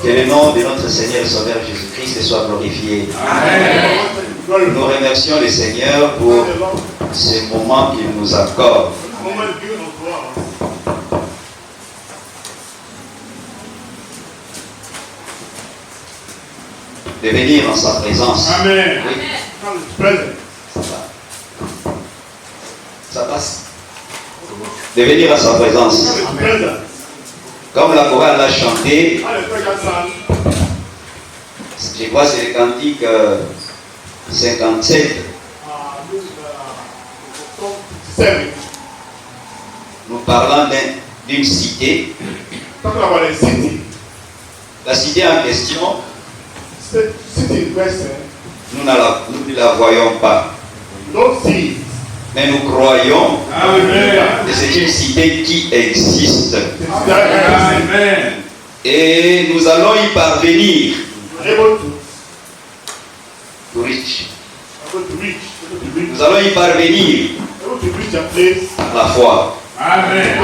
Que le nom de notre Seigneur et Sauveur Jésus-Christ soit glorifié. Amen. Nous remercions le Seigneur pour ce moment qu'il nous accorde. De venir en sa présence. Amen. Oui. Ça passe. De venir à sa présence. Amen. Comme la chorale l'a chanté, je crois que c'est le cantique 57. Nous parlons d'une cité. La cité en question, nous ne la voyons pas. Mais nous croyons que c'est une cité qui existe. Amen. Et nous allons y parvenir. To reach. Nous allons y parvenir par la foi. Amen.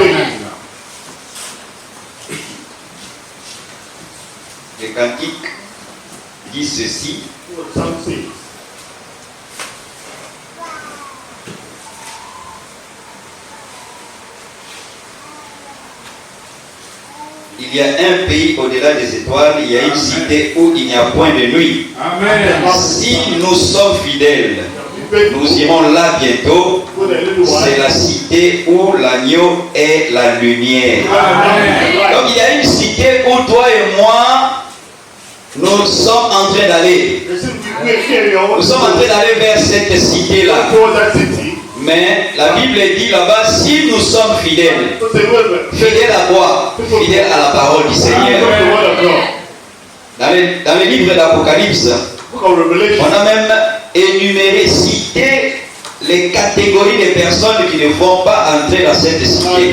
Le cantique dit ceci. Il y a un pays au-delà des étoiles, il y a une cité où il n'y a point de nuit. Amen. Si nous sommes fidèles, nous irons là bientôt. C'est la cité où l'agneau est la lumière. Amen. Donc il y a une cité où toi et moi, nous sommes en train d'aller. Nous sommes en train d'aller vers cette cité-là. Mais la Bible dit là-bas, si nous sommes fidèles, fidèles à quoi? Fidèles à la parole du Seigneur. Dans le livre d'Apocalypse, on a même énuméré, cité les catégories de personnes qui ne vont pas entrer dans cette cité.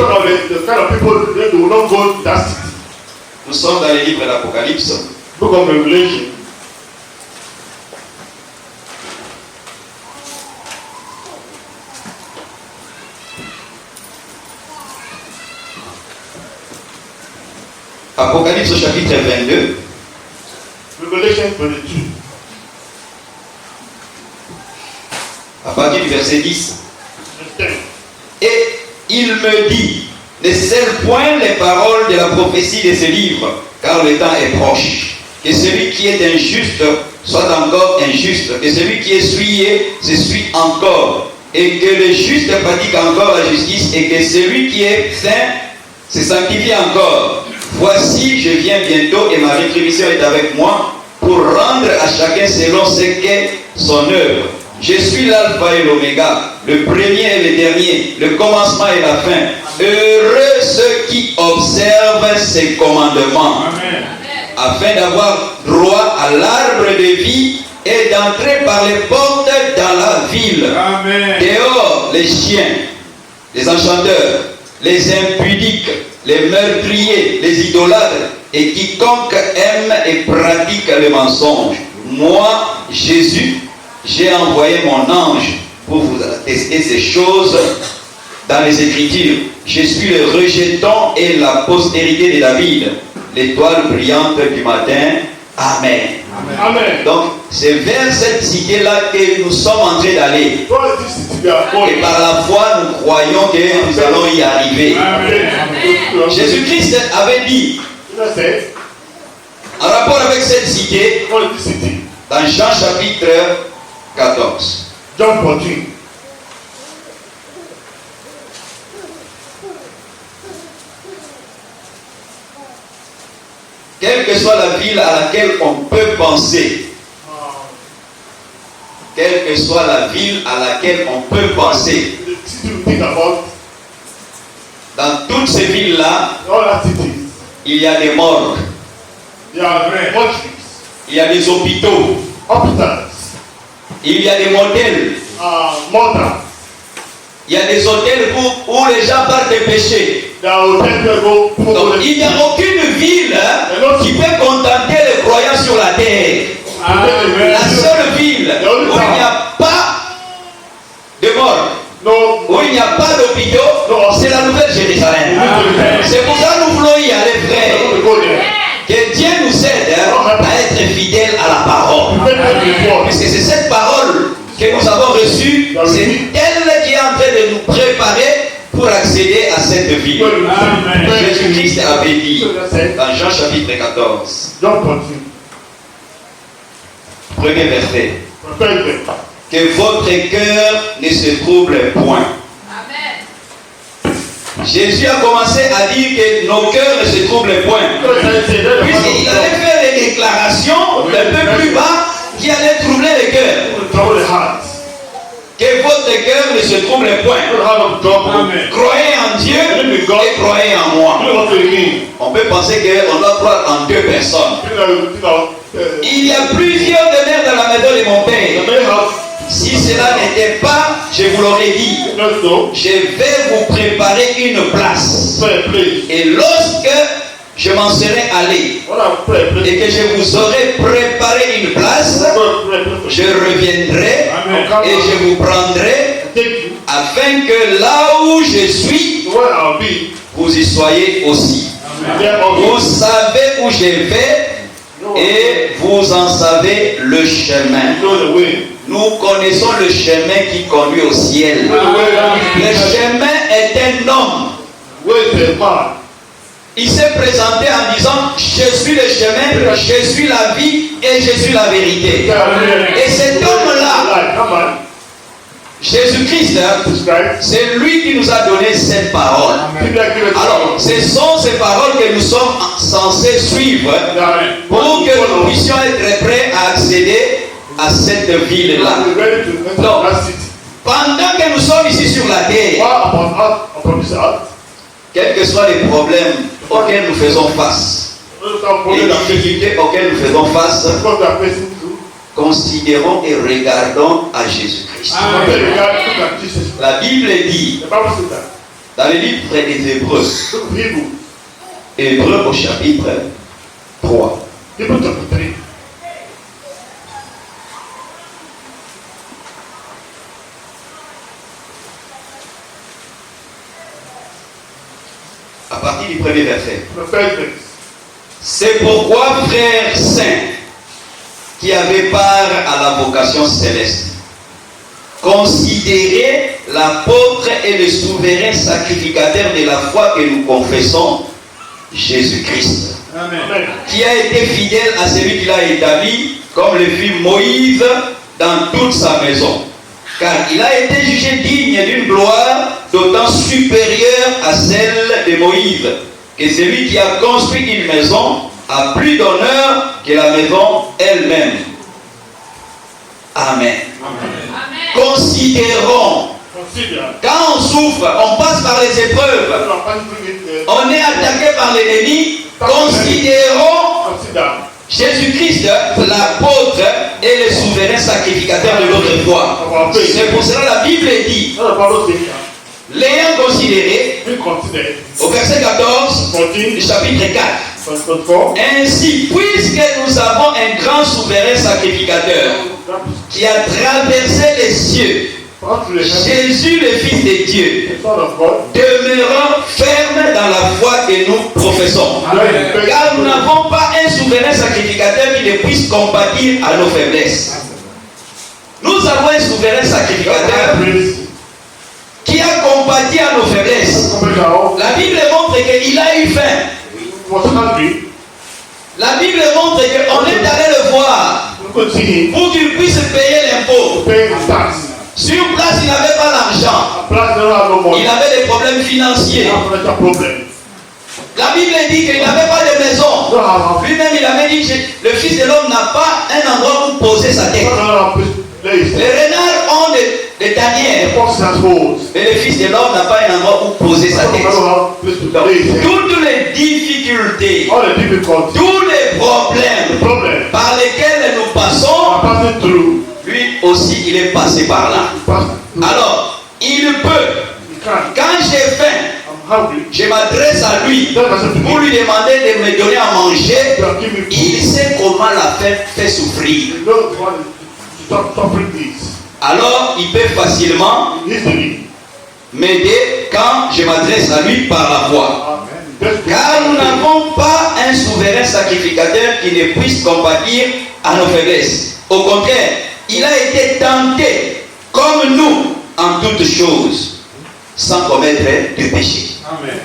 Nous sommes dans le livre d'Apocalypse. Apocalypse chapitre 22. Revelation 22. À partir du verset 10. Et il me dit, ne scelle point les paroles de la prophétie de ce livre, car le temps est proche. Que celui qui est injuste soit encore injuste, que celui qui est souillé se souille encore, et que le juste pratique encore la justice, et que celui qui est saint se sanctifie encore. Voici, je viens bientôt et ma rétribution est avec moi pour rendre à chacun selon ce qu'est son œuvre. Je suis l'alpha et l'oméga, le premier et le dernier, le commencement et la fin. Heureux ceux qui observent ces commandements. Amen. Afin d'avoir droit à l'arbre de vie et d'entrer par les portes dans la ville. Amen. Dehors, les chiens, les enchanteurs, les impudiques, les meurtriers, les idolâtres et quiconque aime et pratique le mensonge. Moi, Jésus, j'ai envoyé mon ange pour vous attester ces choses dans les Écritures. Je suis le rejeton et la postérité de David, l'étoile brillante du matin. Amen. Amen. Donc, c'est vers cette cité-là que nous sommes en train d'aller. Et par la foi, nous croyons que nous allons y arriver. Amen. Jésus-Christ avait dit, en rapport avec cette cité, dans Jean chapitre 14. John 14. Quelle que soit la ville à laquelle on peut penser, quelle que soit la ville à laquelle on peut penser, dans toutes ces villes-là, il y a des morgues, il y a des hôpitaux, il y a des motels, il y a des hôtels où les gens partent pécher. Donc il n'y a aucune ville qui peut contenter les croyants sur la terre. Amen. La seule ville où il n'y a pas de mort, où il n'y a pas d'hôpitaux, c'est la Nouvelle-Jérusalem. C'est pour ça que nous voulons y aller, frère. Que Dieu nous aide fidèle à la parole. Parce que c'est cette parole que nous avons reçue, c'est elle qui est en train de nous préparer pour accéder à cette vie. Jésus-Christ avait dit dans Jean chapitre 14, premier verset, que votre cœur ne se trouble point. Jésus a commencé à dire que nos cœurs ne se troublent point. Puisqu'il allait faire des déclarations un peu plus bas qui allaient troubler les cœurs. Que votre cœur ne se trouble point. Croyez en Dieu et croyez en moi. On peut penser qu'on doit croire en deux personnes. Il y a plusieurs demeures dans la maison de mon Père. Si cela n'était pas, je vous l'aurais dit, je vais vous préparer une place. Et lorsque je m'en serai allé et que je vous aurai préparé une place, je reviendrai et je vous prendrai afin que là où je suis, vous y soyez aussi. Vous savez où je vais et vous en savez le chemin. Nous connaissons le chemin qui conduit au ciel. Le chemin est un homme. Il s'est présenté en disant, je suis le chemin, je suis la vie et je suis la vérité. Et cet homme-là, Jésus-Christ, c'est lui qui nous a donné cette parole. Alors, ce sont ces paroles que nous sommes censés suivre pour que nous puissions être prêts à accéder à cette ville-là. Donc, pendant que nous sommes ici sur la terre, quels que soient les problèmes auxquels nous faisons face, les difficultés auxquelles nous faisons face, considérons et regardons à Jésus-Christ. La Bible dit, dans le livre des Hébreux, Hébreux au chapitre 3, à partir du premier verset. C'est pourquoi, frères saints, qui avaient part à la vocation céleste, considérez l'apôtre et le souverain sacrificateur de la foi que nous confessons, Jésus-Christ, qui a été fidèle à celui qui l'a établi, comme le fit Moïse dans toute sa maison. Car il a été jugé digne d'une gloire d'autant supérieure à celle de Moïse, que celui qui a construit une maison a plus d'honneur que la maison elle-même. Amen. Considérons, quand on souffre, on passe par les épreuves, on est attaqué par l'ennemi, considérons Jésus-Christ, l'apôtre et le souverain sacrificateur de notre foi. C'est pour cela la Bible dit, l'ayant considéré, au verset 14 du chapitre 4, ainsi, puisque nous avons un grand souverain sacrificateur qui a traversé les cieux, Jésus le Fils de Dieu, demeurant ferme dans la foi que nous professons. Car nous n'avons pas un souverain sacrificateur qui ne puisse compatir à nos faiblesses. Nous avons un souverain sacrificateur qui a compati à nos faiblesses. La Bible montre qu'il a eu faim. La Bible montre qu'on est allé le voir pour qu'il puisse payer l'impôt. Sur place, il n'avait pas l'argent. Il avait des problèmes financiers. La Bible dit qu'il n'avait pas de maison. Lui-même, il avait dit que le Fils de l'homme n'a pas un endroit où poser sa tête. Les renards ont des tanières. Mais le Fils de l'homme n'a pas un endroit où poser sa tête. Donc, toutes les difficultés, tous les problèmes par lesquels nous passons, lui aussi il est passé par là. Alors, il peut, quand j'ai faim, je m'adresse à lui pour lui demander de me donner à manger. Il sait comment la faim fait souffrir. Alors, il peut facilement m'aider quand je m'adresse à lui par la voix. Car nous n'avons pas un souverain sacrificateur qui ne puisse compatir à nos faiblesses. Au contraire, il a été tenté comme nous en toutes choses, sans commettre de péché. Amen.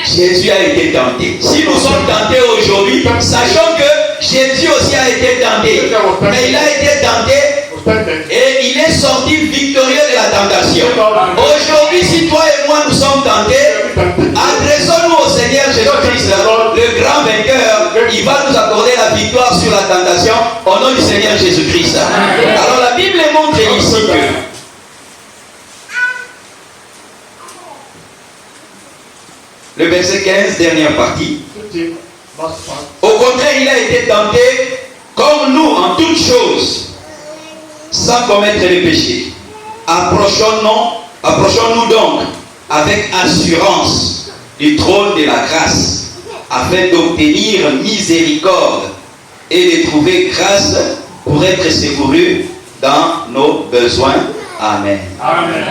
Jésus a été tenté. Si nous sommes tentés aujourd'hui, sachons que Jésus aussi a été tenté. Mais il a été tenté et il est sorti victorieux de la tentation. Aujourd'hui, si toi et moi nous sommes tentés, adressons-nous au Seigneur Jésus-Christ, le grand vainqueur. Il va nous accorder la victoire sur la tentation au nom du Seigneur Jésus-Christ. Alors la Bible montre ici que le verset 15, dernière partie. Au contraire, il a été tenté comme nous en toutes choses, sans commettre les péchés. Approchons-nous donc avec assurance du trône de la grâce, afin d'obtenir miséricorde et de trouver grâce pour être secourus dans nos besoins. Amen. Amen.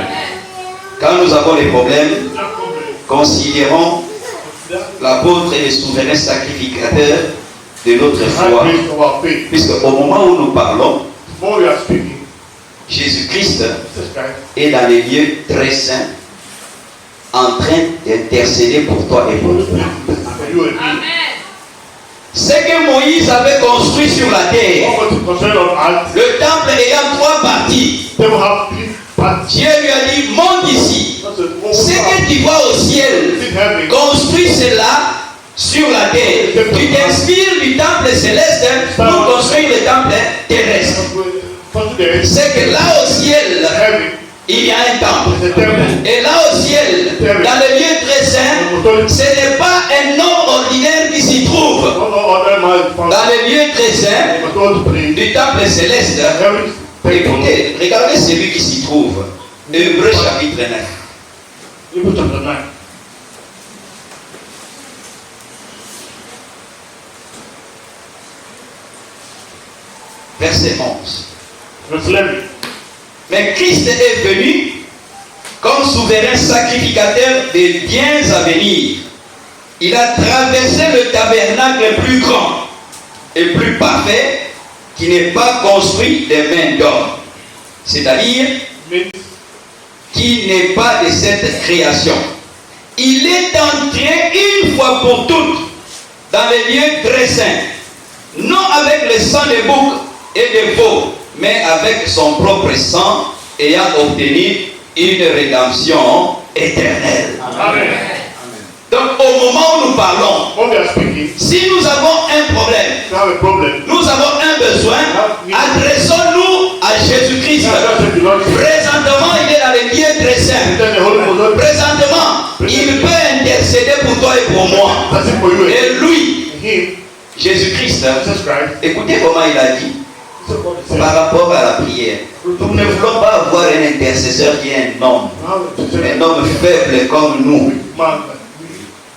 Quand nous avons des problèmes, considérons l'apôtre et le souverain sacrificateur de notre foi, puisque au moment où nous parlons, Jésus-Christ est dans les lieux très saints, en train d'intercéder pour toi et pour nous. Ce que Moïse avait construit sur la terre, le temple ayant 3 parties, Dieu lui a dit, monte ici. Ce que tu vois au ciel, construis cela sur la terre. Tu t'inspires du temple céleste pour construire le temple terrestre. C'est que là au ciel, il y a un temple. Et là au ciel, dans le lieu très saint, ce n'est pas un homme ordinaire qui s'y trouve. Dans le lieu très saint du temple céleste, écoutez, regardez celui qui s'y trouve. Hébreux chapitre 9. Verset 11. Mais Christ est venu comme souverain sacrificateur des biens à venir. Il a traversé le tabernacle plus grand et plus parfait qui n'est pas construit des mains d'homme. C'est-à-dire qui n'est pas de cette création. Il est entré une fois pour toutes dans les lieux très saints, non avec le sang des boucs et des veaux, mais avec son propre sang, ayant obtenu une rédemption éternelle. Amen. Donc au moment où nous parlons, si nous avons un problème, nous avons un besoin, adressons-nous à Jésus-Christ. Présentement, il est dans les lieux très saints. Présentement, il peut intercéder pour toi et pour moi. Et lui, Jésus-Christ, écoutez comment il a dit par rapport à la prière. Nous ne voulons pas avoir un intercesseur qui est un homme faible comme nous.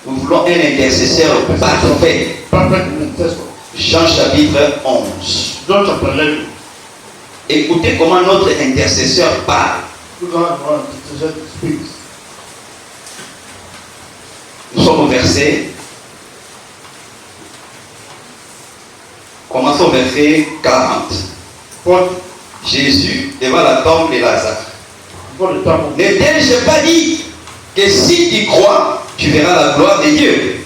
Nous voulons un intercesseur parfait. Jean chapitre 11. Écoutez comment notre intercesseur parle. Nous sommes au verset. Commençons au verset 40. Jésus devant la tombe de Lazare. Ne t'ai-je pas dit que si tu crois, tu verras la gloire de Dieu?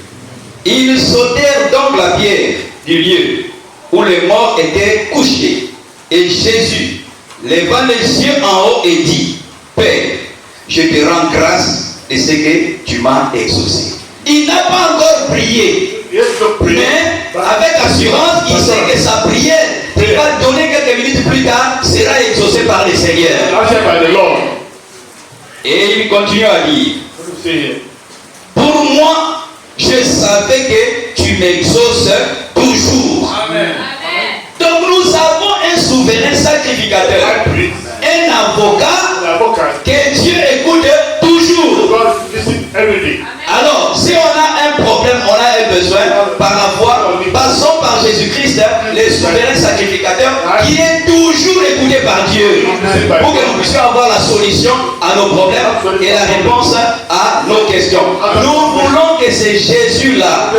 Ils sautèrent donc la pierre du lieu où les morts étaient couchés. Et Jésus, levant les yeux en haut, et dit, Père, je te rends grâce de ce que tu m'as exaucé. Il n'a pas encore prié, mais avec assurance, il sait que sa prière, il va donner quelques minutes plus tard, sera exaucée par le Seigneur. Et il continue à dire, pour moi, je savais que tu m'exauces toujours. Amen. Donc nous avons un souverain sacrificateur, un avocat que Dieu écoute toujours. Alors, si on a un problème, on a un besoin par la foi, passons par Jésus-Christ Christ, le souverain sacrificateur, qui est toujours écouté par Dieu, pour que nous puissions avoir la solution à nos problèmes et la réponse à nos questions. Nous voulons que c'est Jésus-là,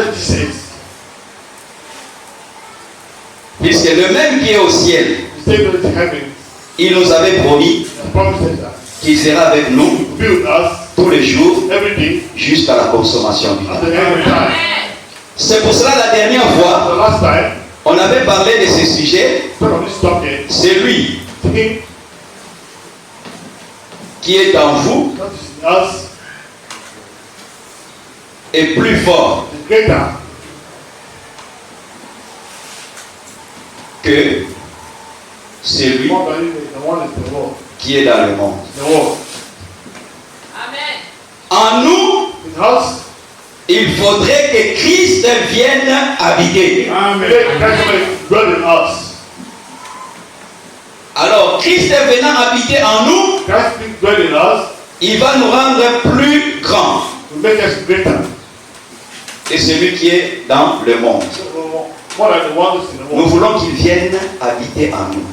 puisque le même qui est au ciel, il nous avait promis qu'il sera avec nous tous les jours jusqu'à la consommation du temps. C'est pour cela la dernière fois, on avait parlé de ce sujet. C'est lui qui est en vous est plus fort que celui qui est dans le monde. En nous, il faudrait que Christ vienne habiter. Alors, Christ venant habiter en nous, il va nous rendre plus grands que celui qui est dans le monde. Nous voulons qu'il vienne habiter en nous.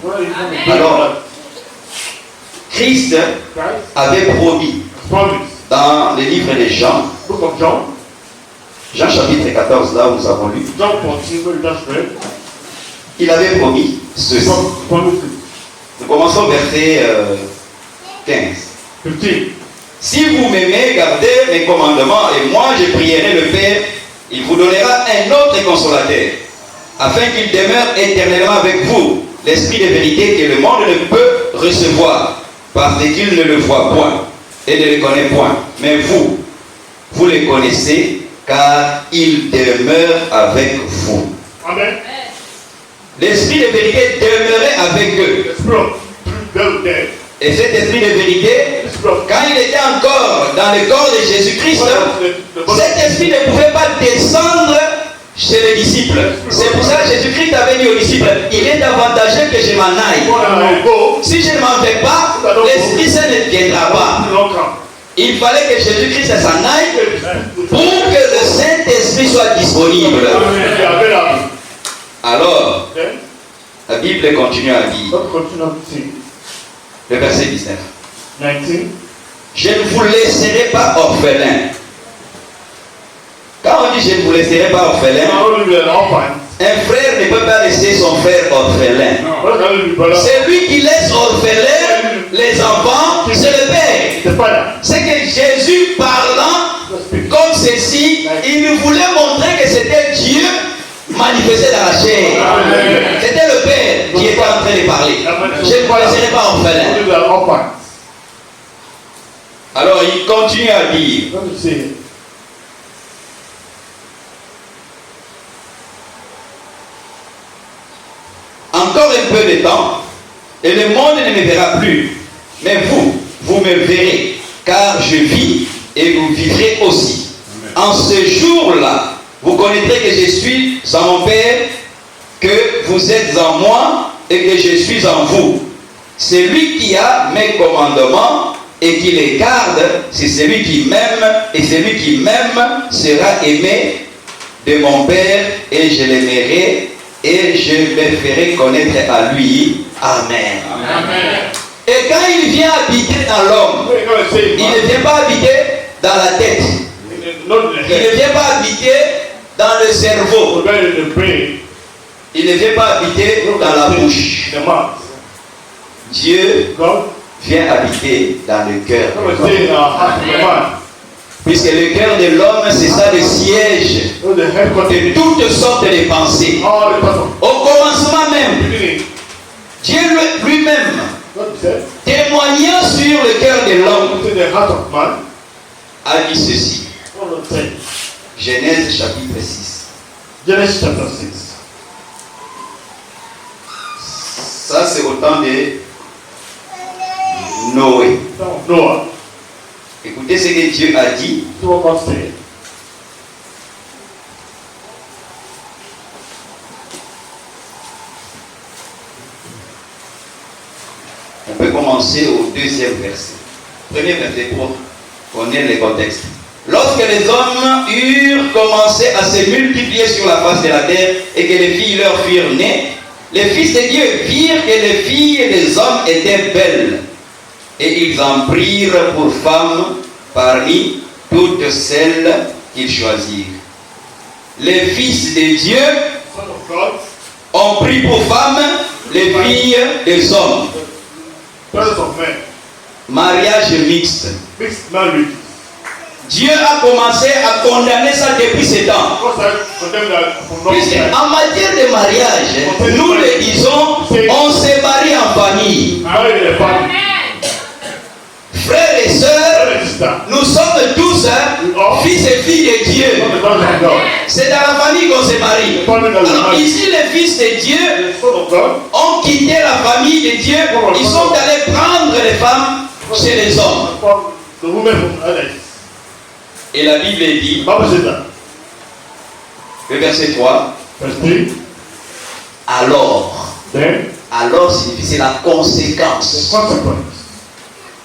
Alors, Christ avait promis dans le livre de Jean, Jean chapitre 14, là où nous avons lu, il avait promis ceci. Nous commençons verset 15. Si vous m'aimez, gardez mes commandements, et moi je prierai le Père, il vous donnera un autre consolateur, afin qu'il demeure éternellement avec vous, l'esprit de vérité que le monde ne peut recevoir, parce qu'il ne le voit point et ne le connaît point. Mais vous, vous le connaissez, car il demeure avec vous. Amen. L'esprit de vérité demeurait avec eux. Et cet esprit de vérité, quand il était encore dans le corps de Jésus-Christ, cet esprit ne pouvait pas descendre chez les disciples. C'est pour ça que Jésus-Christ avait dit aux disciples, il est avantageux que je m'en aille. Si je ne m'en vais pas, l'Esprit Saint ne viendra pas. Il fallait que Jésus-Christ s'en aille pour que le Saint-Esprit soit disponible. Alors, la Bible continue à dire, le verset 19. Je ne vous laisserai pas orphelin. Quand on dit je ne vous laisserai pas orphelin, un frère ne peut pas laisser son frère orphelin. C'est lui qui laisse orphelin les enfants, c'est le Père. C'est que Jésus parlant comme ceci, il voulait montrer que c'était Dieu manifesté dans la chair. C'était le Père qui était en train de parler. Je ne vous laisserai pas orphelin. Alors il continue à dire, encore un peu de temps, et le monde ne me verra plus. Mais vous, vous me verrez, car je vis et vous vivrez aussi. Amen. En ce jour-là, vous connaîtrez que je suis en mon Père, que vous êtes en moi et que je suis en vous. Celui qui a mes commandements et qui les garde, c'est celui qui m'aime, et celui qui m'aime sera aimé de mon Père, et je l'aimerai et je le ferai connaître à lui. Amen. Amen. Et quand il vient habiter dans l'homme, il ne vient pas habiter dans la tête. Il ne vient pas habiter dans le cerveau. Il ne vient pas habiter dans la bouche. Dieu vient habiter dans le cœur de l'homme. Puisque le cœur de l'homme, c'est ça le siège de toutes sortes de pensées. Au commencement même, Dieu lui-même, témoignant sur le cœur de l'homme, a dit ceci. Genèse chapitre 6. Ça, c'est au temps de Noé. Écoutez ce que Dieu a dit. On peut commencer au deuxième verset. Premier verset pour connaître le contexte. Lorsque les hommes eurent commencé à se multiplier sur la face de la terre et que les filles leur furent nées, les fils de Dieu virent que les filles des hommes étaient belles. Et ils en prirent pour femmes parmi toutes celles qu'ils choisirent. Les fils de Dieu Son of God, ont pris pour femmes les filles des hommes. daughters of men, Mariage mixte. mixed marriages. Dieu a commencé à condamner ça depuis ces temps. God started condemning that from long Puisque time. en matière de mariage, nous le disons, on se marie en famille. Married in a family. Frères et sœurs, Brother and sister, nous sommes tous fils et filles de Dieu. not the daughters of God. C'est dans la famille qu'on se marie. Alors ici, les fils de Dieu The Son of God, ont quitté la famille de Dieu. Ils sont allés prendre les femmes chez les hommes. from the women from others. Et la Bible dit, The Bible says that. le verset 3, Verse 3. alors Then, c'est la the conséquence. consequence.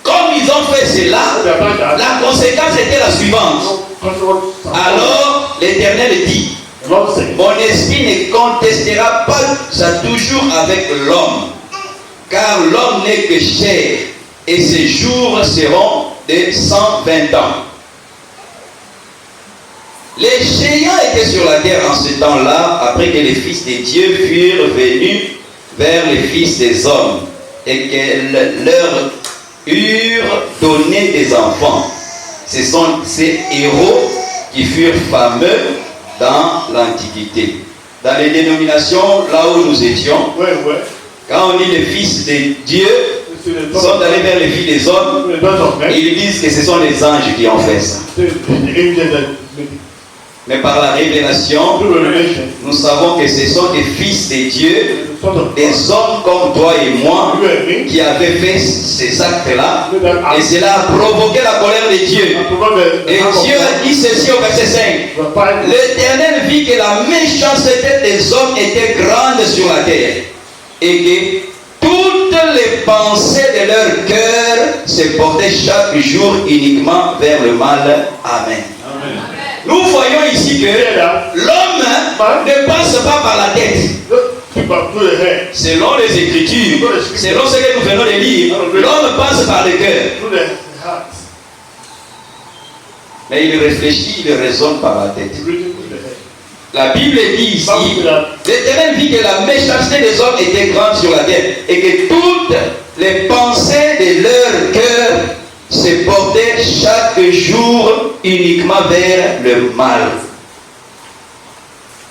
Comme ils ont fait cela, They have done that. la conséquence était la suivante. Consequence. Alors l'Éternel dit, The Lord said, mon esprit ne contestera pas ça toujours avec l'homme, car l'homme n'est que chair, et ses jours seront de 120 ans. Les géants étaient sur la terre en ce temps-là, après que les fils de Dieu furent venus vers les fils des hommes, et qu'elles leur eurent donné des enfants. Ce sont ces héros qui furent fameux dans l'Antiquité. Dans les dénominations, là où nous étions, where? quand on dit les fils de Dieu, You see the ils sont allés vers les filles des hommes, the daughters of men. ils disent que ce sont les anges qui ont fait ça. The angels that made it. Mais par la révélation, Through revelation, nous savons que ce sont des fils de Dieu, the Son of God, des hommes comme toi et moi, you and me, qui avaient fait ces actes-là, made that et act. cela a provoqué la colère de Dieu. And provide the Et hand of Dieu a God. dit ceci au verset 5. The Bible, L'Éternel vit que la méchanceté des hommes était grande sur la terre, et que toutes les pensées de leur cœur se portaient chaque jour uniquement vers le mal. Amen. Amen. Nous voyons ici que Say that. l'homme ne passe pas par la tête. Keep up to the head. Selon les Écritures, selon ce que nous venons de lire, l'homme passe par le cœur. Through the heart. Mais il réfléchit, il raisonne par la tête. Reaching to the head. La Bible dit ici, Bible says that. l'Éternel vit que la méchanceté des hommes était grande sur la terre et que toutes les pensées de leur cœur se portaient chaque jour uniquement vers le mal.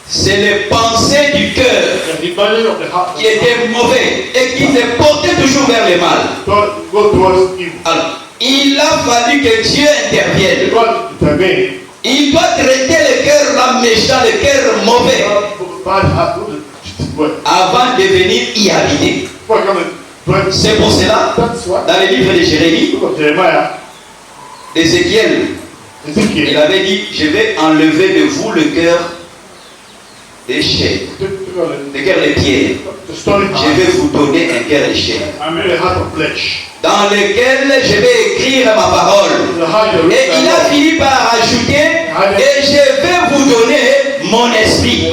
C'est les pensées du cœur The rebellion of the heart qui étaient mauvais et qui se portaient toujours vers le mal. God go towards evil. Alors, il a fallu que Dieu intervienne. God intervene. Il doit traiter le cœur là méchant, le cœur mauvais, Bad heart, do the cheating word. avant de venir y habiter. Before coming, but C'est pour cela, that's why. dans le livre de Jérémie, Book of Jeremiah, Ézéchiel, il Ezekiel, avait dit, je vais enlever de vous le cœur des chair, le cœur de pierre. the stony Je heart, vais vous donner un cœur de chair, the heart of flesh, dans lequel je vais écrire ma parole. the heart of Et il a fini par ajouter, et je vais vous donner mon esprit.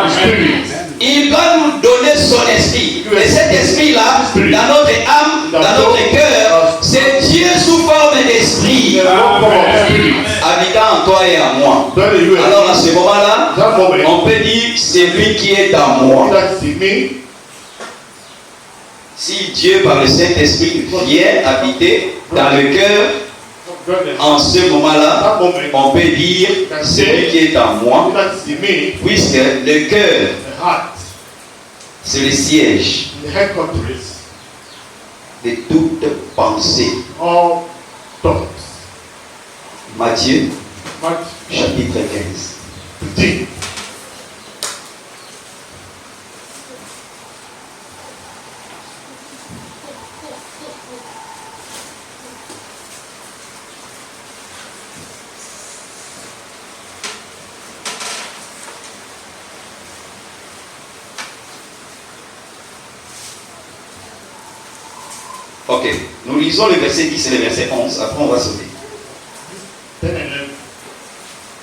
spirit. Il va nous donner son esprit. Et cet esprit-là, dans notre âme, dans notre cœur, c'est Dieu sous forme d'esprit, The one form of spirit. habitant en toi et en moi. That is you. Alors à ce moment-là, That moment, on peut dire, c'est lui qui est en moi. that's in me. Si Dieu, par le Saint-Esprit, vient habiter dans le cœur, God, en ce moment-là, that moment, on peut dire, c'est lui qui est en moi, that's in me. puisque le cœur, The heart, c'est le siège the headquarters, de toute pensée. all thoughts. Matthieu, Mark chapitre 15. 15. Ok, nous lisons le verset 10 et le verset 11, après on va sauter. 10 and 11.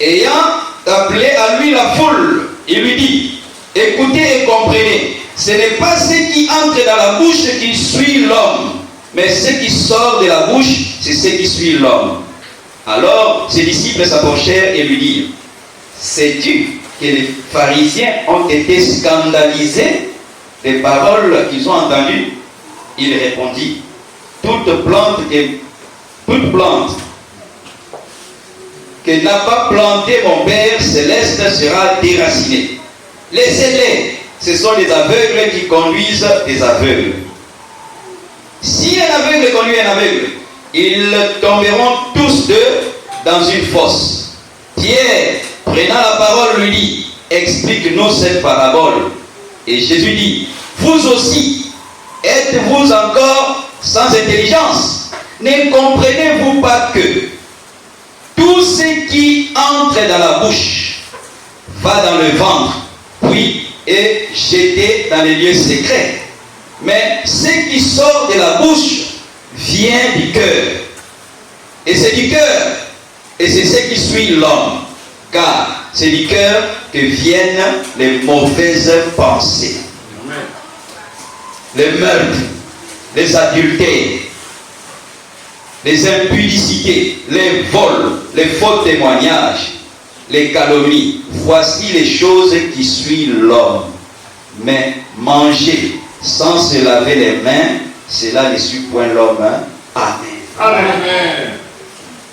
Ayant appelé à lui la foule, il lui dit, écoutez et comprenez, ce n'est pas ce qui entre dans la bouche qui suit l'homme, mais ce qui sort de la bouche, c'est ce qui suit l'homme. Alors ses disciples s'approchèrent et lui dirent, sais-tu que les pharisiens ont été scandalisés des paroles qu'ils ont entendues? Il répondit, toute plante que n'a pas planté mon Père céleste sera déracinée. Laissez-les, ce sont les aveugles qui conduisent des aveugles. Si un aveugle conduit un aveugle, ils tomberont tous deux dans une fosse. Pierre, prenant la parole, lui dit, explique-nous cette parabole. Et Jésus dit, vous aussi, êtes-vous encore sans intelligence? Ne comprenez-vous pas que tout ce qui entre dans la bouche va dans le ventre, puis est jeté dans les lieux secrets. Mais ce qui sort de la bouche vient du cœur. Et c'est du cœur, et c'est ce qui suit l'homme. Car c'est du cœur que viennent les mauvaises pensées. Amen. Les meurtres, les adultères, les impudicités, les vols, les faux témoignages, les calomnies. Voici les choses qui suivent l'homme. Mais manger sans se laver les mains, cela ne suit point l'homme. Amen. Amen.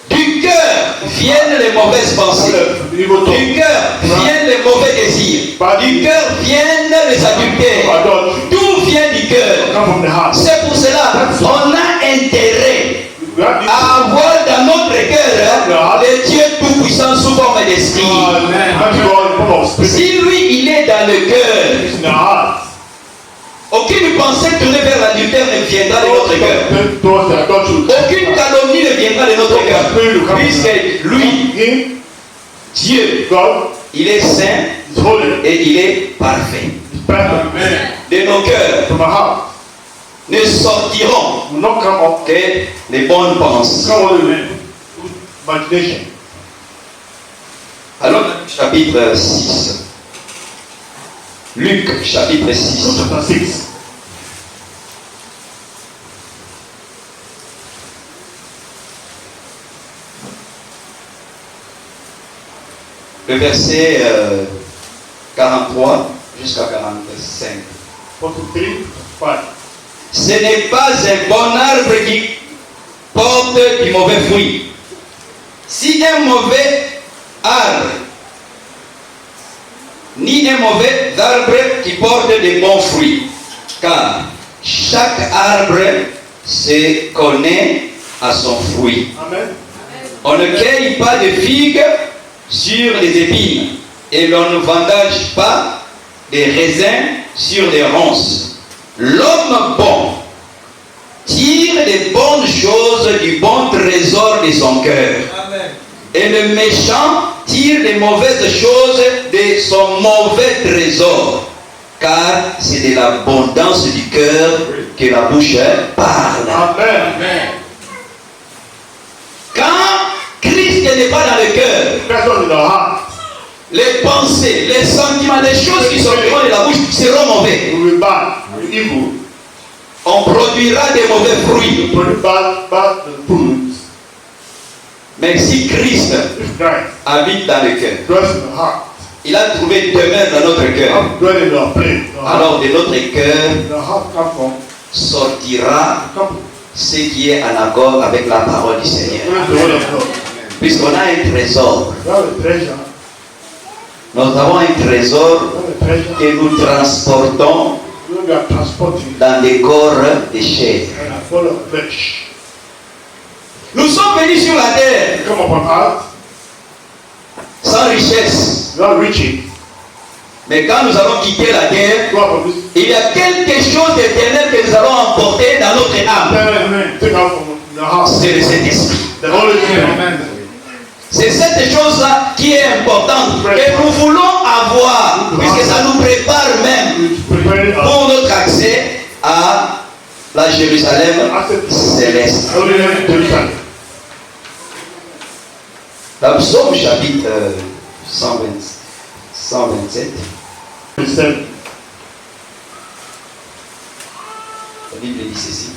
Du cœur viennent les mauvaises pensées. Du cœur viennent les mauvais désirs. Du cœur viennent les adultères. Tout vient du cœur. C'est pour cela qu'on a intérêt à avoir dans notre cœur le Dieu Tout-Puissant sous forme d'esprit. Si lui, il est dans le cœur, aucune pensée tournée vers l'adultère ne viendra de notre cœur. Aucune calomnie ne viendra de notre cœur. Puisque lui, Dieu, il est saint et il est parfait. De nos cœurs ne sortiront que les bonnes pensées. Alors, chapitre 6. Luc, chapitre 6. Le verset 43 jusqu'à 45. Ce n'est pas un bon arbre qui porte du mauvais fruit. Si un mauvais arbre, ni un mauvais arbre qui porte de bons fruits, car chaque arbre se connaît à son fruit. Amen. On ne cueille pas de figues sur les épines, et l'on ne vendage pas des raisins sur les ronces. L'homme bon tire des bonnes choses du bon trésor de son cœur. Amen. Et le méchant tire des mauvaises choses de son mauvais trésor. Car c'est de l'abondance du cœur que la bouche parle. Amen. Quand Christ n'est pas dans le cœur, les pensées, les sentiments, les choses qui sortiront de la bouche seront mauvais. On produira des mauvais fruits. Mais si Christ habite dans le cœur, il a trouvé demeure dans notre cœur, alors de notre cœur sortira ce qui est en accord avec la parole du Seigneur. Puisqu'on a un trésor. Nous avons un trésor que nous transportons dans des corps de chair. Nous sommes venus sur la terre sans richesse. Mais quand nous allons quitter la terre, il y a quelque chose d'éternel que nous allons emporter dans notre âme. C'est le Saint-Esprit. C'est cette chose-là qui est importante et nous voulons avoir, puisque ça nous prépare même pour notre accès à la Jérusalem céleste. Dans Psaume chapitre 127, la Bible dit ceci.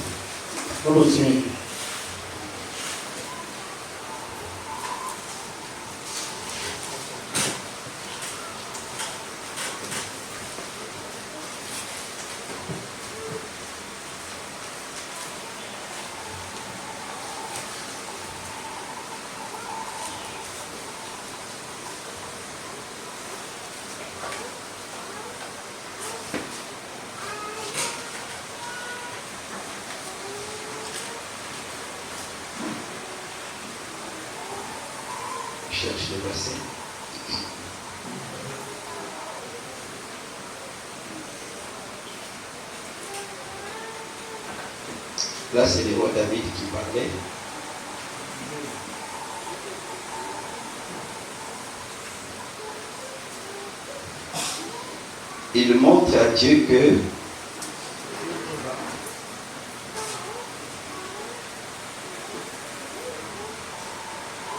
Cherche le verset. Là, c'est le roi David qui parlait. Il montre à Dieu que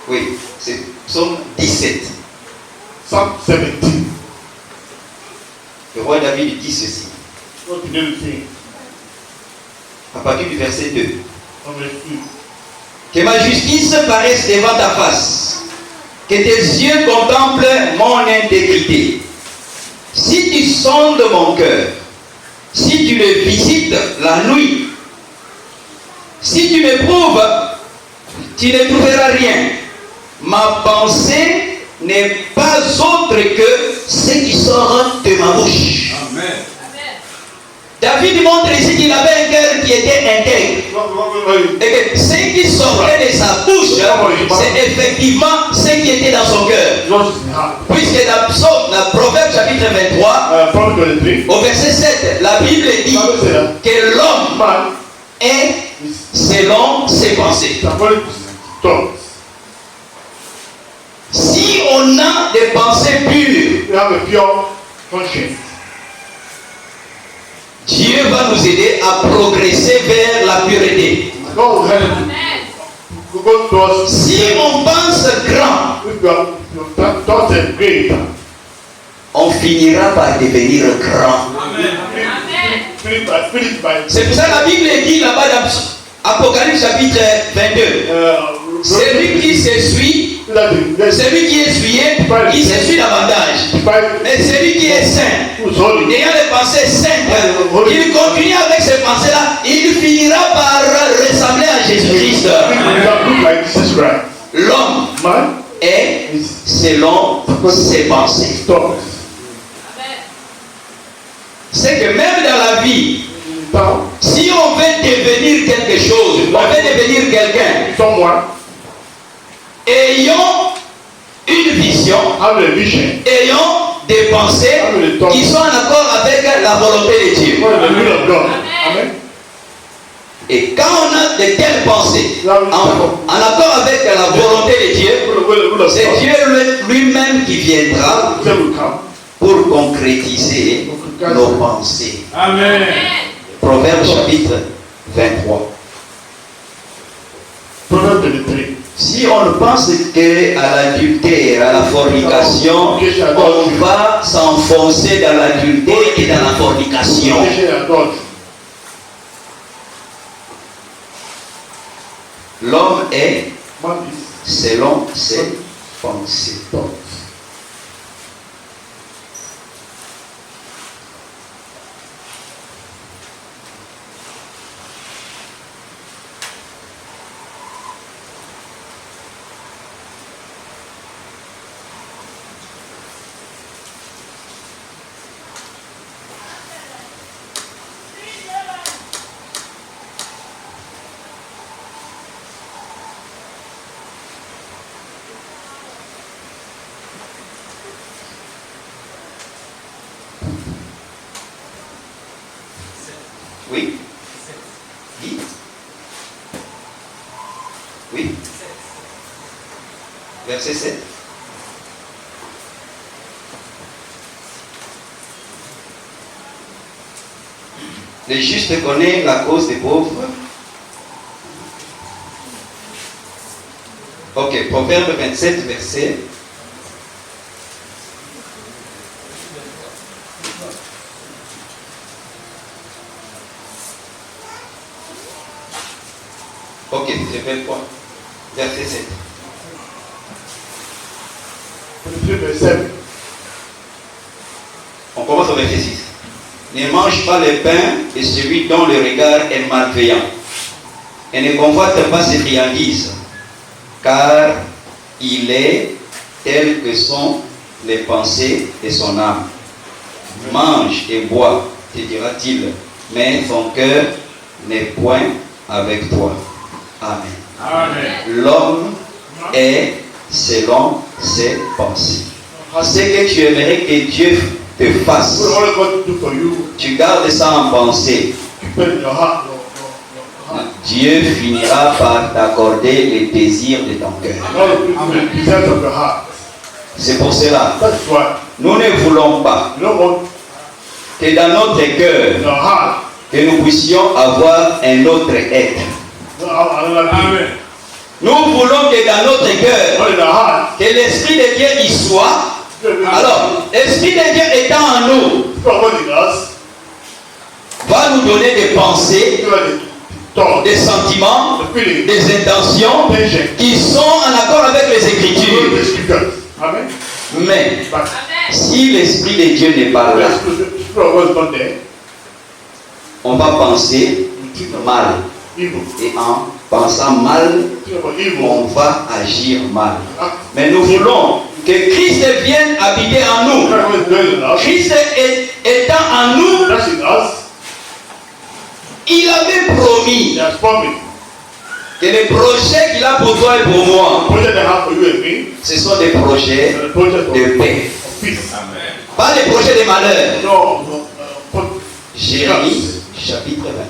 oui, c'est Psaume 17. Psalm 17. Le roi David dit ceci. What did you say? À partir du verset 2. Number 2. Que ma justice paraisse devant ta face. Que tes yeux contemplent mon intégrité. Si tu sondes mon cœur, si tu le visites la nuit, si tu m'éprouves, tu ne trouveras rien. Ma pensée n'est pas autre que ce qui sort de ma bouche. Amen. David montre ici qu'il avait un cœur qui était intègre. Et que ce qui sortait de sa bouche, c'est effectivement ce qui était dans son cœur. Puisque dans Proverbe chapitre 23, au verset 7, la Bible dit que l'homme est selon ses pensées. Si on a des pensées pures, Dieu va nous aider à progresser vers la pureté. Si on pense grand, on finira par devenir grand. C'est pour ça que la Bible dit là-bas dans Apocalypse chapitre 22. Celui qui s'essuie, celui qui est essuyé, il s'essuie davantage. Mais celui qui est saint, ayant les pensées saintes, il continue avec ces pensées-là, il finira par ressembler à Jésus-Christ. L'homme est selon ses pensées. C'est que même dans la vie, si on veut devenir quelque chose, on veut devenir quelqu'un, ayons une vision, ayons des pensées qui sont en accord avec la volonté de Dieu. Et quand on a de telles pensées en accord avec la volonté de Dieu, c'est Dieu lui-même qui viendra pour concrétiser nos pensées. Amen. Proverbe chapitre 23. Si on pense qu'à l'adultère, à la fornication, on va s'enfoncer dans l'adultère et dans la fornication. L'homme est selon ses pensées. Oui. Dites. Oui. Verset 7. Le juste connaît la cause des pauvres. Ok, Proverbe 27, verset. Ok, je vais quoi? Verset 7. On commence au verset 6. Ne mange pas le pain de celui dont le regard est malveillant. Et ne convoite pas ses friandises, car il est tel que sont les pensées de son âme. Mange et bois, te dira-t-il, mais son cœur n'est point avec toi. Amen. Amen. L'homme est selon ses pensées. Ce que tu aimerais que Dieu te fasse, What God do for you, tu gardes ça en pensée. you put in your heart, your heart. Dieu finira par t'accorder les désirs de ton cœur. God will put the desires of your heart. C'est pour cela, That's why nous ne voulons pas you don't want que dans notre in cœur, your heart que nous puissions avoir un autre être. another being. Nous voulons que dans notre cœur, Not in your heart. que l'Esprit de Dieu y soit. Alors, l'Esprit de Dieu étant en nous, God in us, va nous donner des pensées, give us the thought, des sentiments, the feeling, des intentions intention, qui sont en accord avec les Écritures. the scriptures. Amen. Mais But si l'Esprit de Dieu n'est pas là, the Spirit of God is not there. on va penser We think of mal. evil. Et en pensant mal, Think about evil. on va agir mal. Act Mais nous voulons que Christ vienne habiter en nous. God is dwelling in us. Christ étant en nous, That's in us. il avait promis He has promised. que les projets qu'il a pour toi et pour The moi, project they have for you and me, ce sont des projets the project de of paix. peace. Pas des projets de malheur. No, Jérémie, chapitre 29.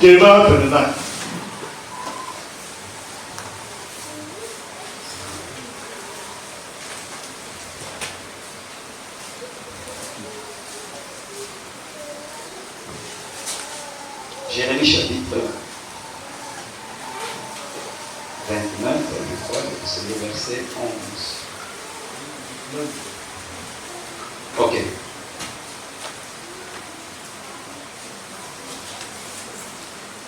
Jeremiah 29. Jérémie, chapitre 29, c'est le verset 11. Ok.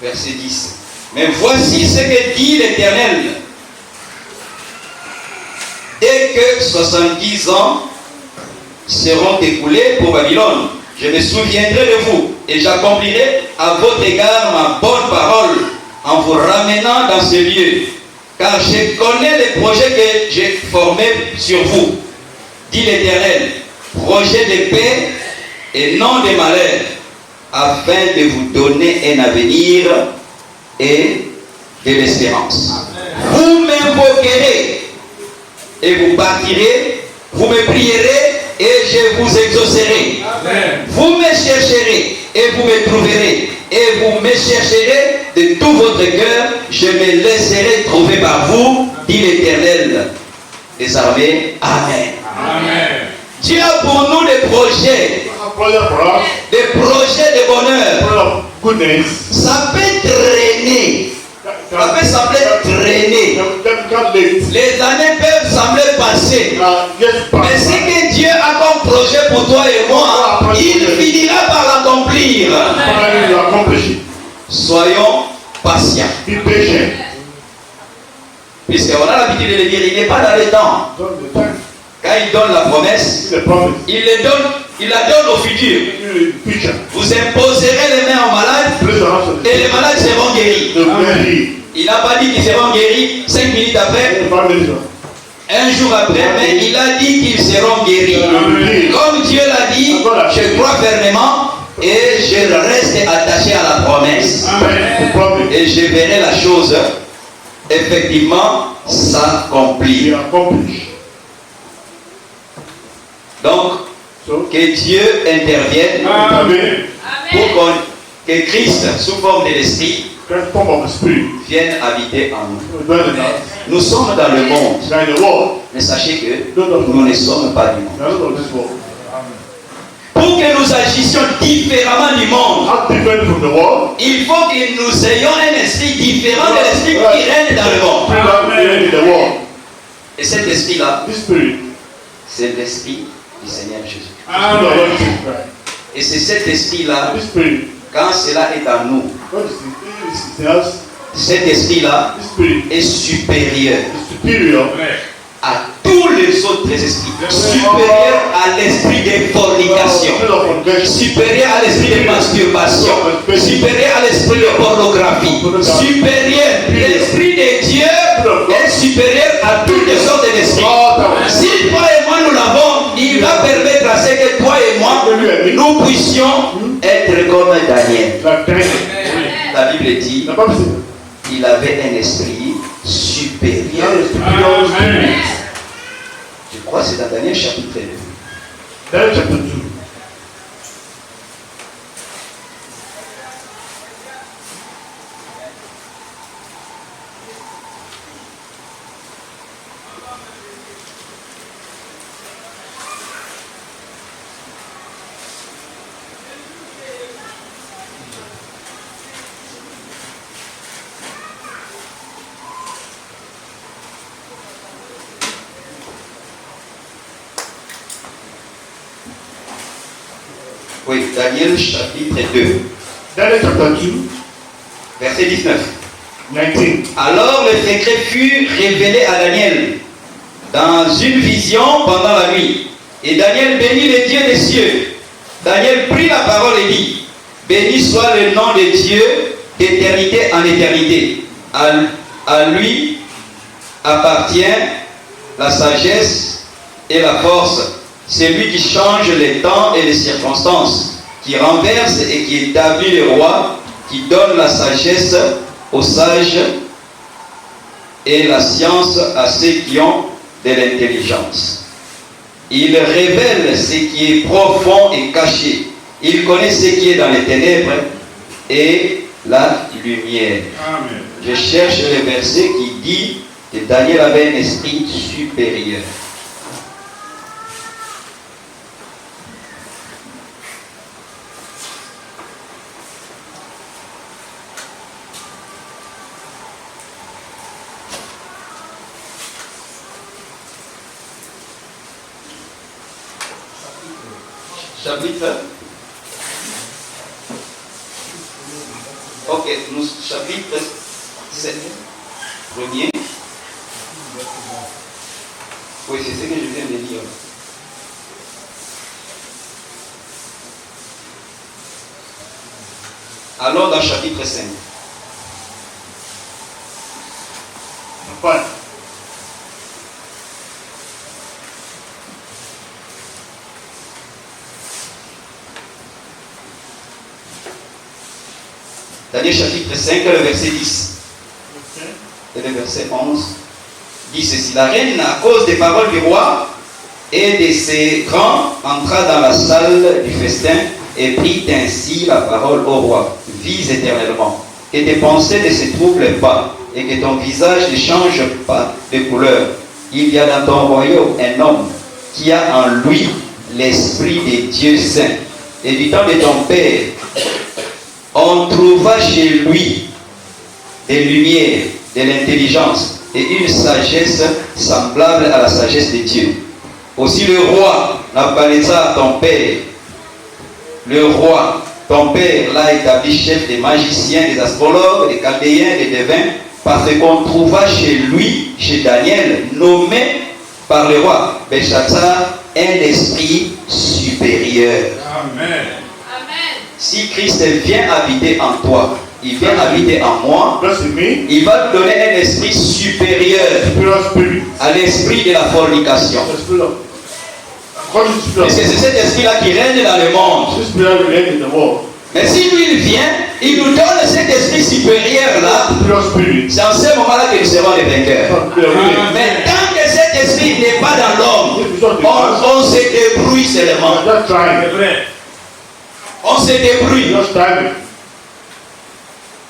Verset 10. Mais voici ce que dit l'Éternel. Dès que 70 ans seront écoulés pour Babylone, je me souviendrai de vous et j'accomplirai à votre égard ma bonne parole en vous ramenant dans ce lieu. Car je connais les projets que j'ai formés sur vous, dit l'Éternel, projets de paix et non de malheur, afin de vous donner un avenir et de l'espérance. Vous m'invoquerez et vous partirez, vous me prierez et je vous exaucerai. Amen. Vous me chercherez et vous me trouverez, et vous me chercherez de tout votre cœur, je me laisserai trouver par vous, dit l'Éternel des armées. Amen. Amen. Dieu a pour nous des projets, A project for us, des projets de bonheur. project of goodness. Ça peut traîner, ça peut sembler traîner. Can't live. Les années peuvent sembler passer. Yes, Mais ce que Dieu a comme projet pour toi et moi, il finira par l'accomplir. Finally, you accomplish it. Soyons patients. Be patient. Puisqu'on a l'habitude de le dire, il n'est pas dans le temps. Don't the time. Quand il donne la promesse, It's a promise. il la donne au futur. You in the future. Vous imposerez les mains aux malades Place your hands on et the les malades seront guéris. very. Il n'a pas dit qu'ils seront guéris 5 minutes après, 5 minutes. un jour après, mais il a dit qu'ils seront guéris. Comme Dieu l'a dit, je crois fermement et je reste attaché à la promesse. Amen. The promise. Et je verrai la chose effectivement s'accomplir. Be accomplished. Donc, So, que Dieu intervienne Amen. pour que Christ, sous forme de l'Esprit, Christ form of the Spirit. vienne habiter en nous. You dwell in us. Nous sommes dans le monde, You are in the world. mais sachez que nous ne sommes pas du monde. You are not of this world. Pour que nous agissions différemment du monde, Act different from the world. il faut que nous ayons un esprit différent de l'esprit qui règne dans le monde. In the world. Et cet esprit-là, This spirit. c'est l'esprit du Seigneur Jésus. The Lord Jesus Christ. Et c'est cet esprit-là, This spirit. quand cela est en nous, What is in us? cet esprit-là This spirit est supérieur is superior à tous les autres esprits, supérieur à l'esprit de fornication, supérieur à l'esprit de masturbation, supérieur à l'esprit de pornographie, supérieur. L'esprit de Dieu est supérieur à toutes les sortes d'esprits. Si toi et moi nous l'avons, il va permettre à ce que toi et moi nous puissions être comme Daniel. La Bible dit qu'il avait un esprit supérieur. Je crois que c'est dans Daniel chapitre 2. Daniel chapter 2. Oui, Daniel chapitre 2, Daniel chapter 2, verset 19. 19. Alors le secret fut révélé à Daniel dans une vision pendant la nuit. Et Daniel bénit le Dieu des cieux. Daniel prit la parole et dit, béni soit le nom de Dieu d'éternité en éternité. À lui appartient la sagesse et la force. C'est lui qui change les temps et les circonstances, qui renverse et qui établit les rois, qui donne la sagesse aux sages et la science à ceux qui ont de l'intelligence. Il révèle ce qui est profond et caché. Il connaît ce qui est dans les ténèbres et la lumière. Amen. Je cherche le verset qui dit que Daniel avait un esprit supérieur. Chapitre. Ok, nous chapitre 7. Premier. Oui, c'est ce que je viens de dire. Alors dans chapitre 5. Fine. Daniel chapitre 5, le verset 10. Et le verset 11 dit ceci. La reine, à cause des paroles du roi et de ses grands, entra dans la salle du festin et prit ainsi la parole au roi. Vise éternellement, que tes pensées ne se troublent pas et que ton visage ne change pas de couleur. Il y a dans ton royaume un homme qui a en lui l'esprit des dieux saints. Et du temps de ton père, on trouva chez lui des lumières, de l'intelligence et une sagesse semblable à la sagesse de Dieu. Aussi le roi Nabuchodonosor, ton père, le roi, ton père, l'a établi chef des magiciens, des astrologues, des chaldéens, des devins, parce qu'on trouva chez lui, chez Daniel, nommé par le roi Belshazzar, un esprit supérieur. Amen. Si Christ vient habiter en toi, il vient habiter en moi, Bless me. il va te donner un esprit supérieur Superior spirit. à l'esprit de la fornication. The spirit of. According to Parce que c'est cet esprit-là qui règne dans le monde. This spirit remains in the world. Mais si lui il vient, il nous donne cet esprit supérieur-là, Superior spirit. c'est en ce moment-là que nous serons les vainqueurs. Mais tant que cet esprit n'est pas dans l'homme, on se débrouille seulement. Just trying. On se débrouille. Just trying.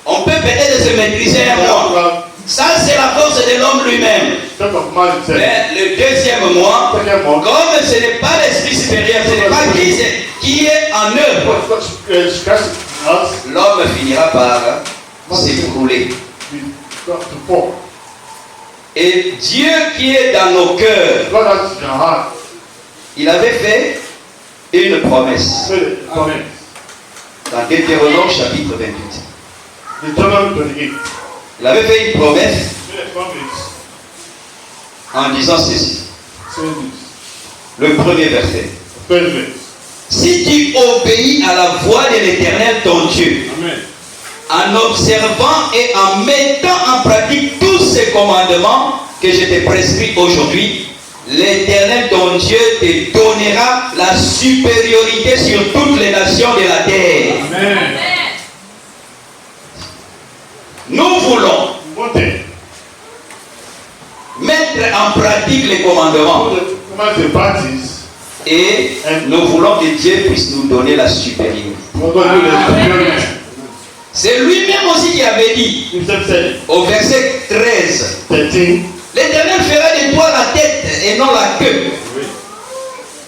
On peut peut-être se maîtriser un mois. Ça, c'est la force de l'homme lui-même. That of man himself. Mais le deuxième mois, Second one. comme ce n'est pas l'esprit supérieur, ce n'est pas Christ qui est en œuvre, Christ us, l'homme finira par s'écrouler. to fall. Et Dieu qui est dans nos cœurs, God has in our heart. il avait fait une promesse Amen. dans Deutéronome chapitre 28. Deuteronomy 28. Il avait fait une promesse Made a promise. en disant ceci. Say this. Le premier verset. First verse. Si tu obéis à la voix de l'Éternel ton Dieu, Amen. en observant et en mettant en pratique tous ces commandements que je t'ai prescrits aujourd'hui, l'Éternel ton Dieu te donnera la supériorité sur toutes les nations de la terre. Amen. Nous voulons One thing. mettre en pratique les commandements Commands and practice. et nous voulons que Dieu puisse nous donner la supériorité. We're going to do the superiority. C'est lui-même aussi qui avait dit Himself said, au verset 13, 13. l'Éternel fera de toi la tête et non la queue.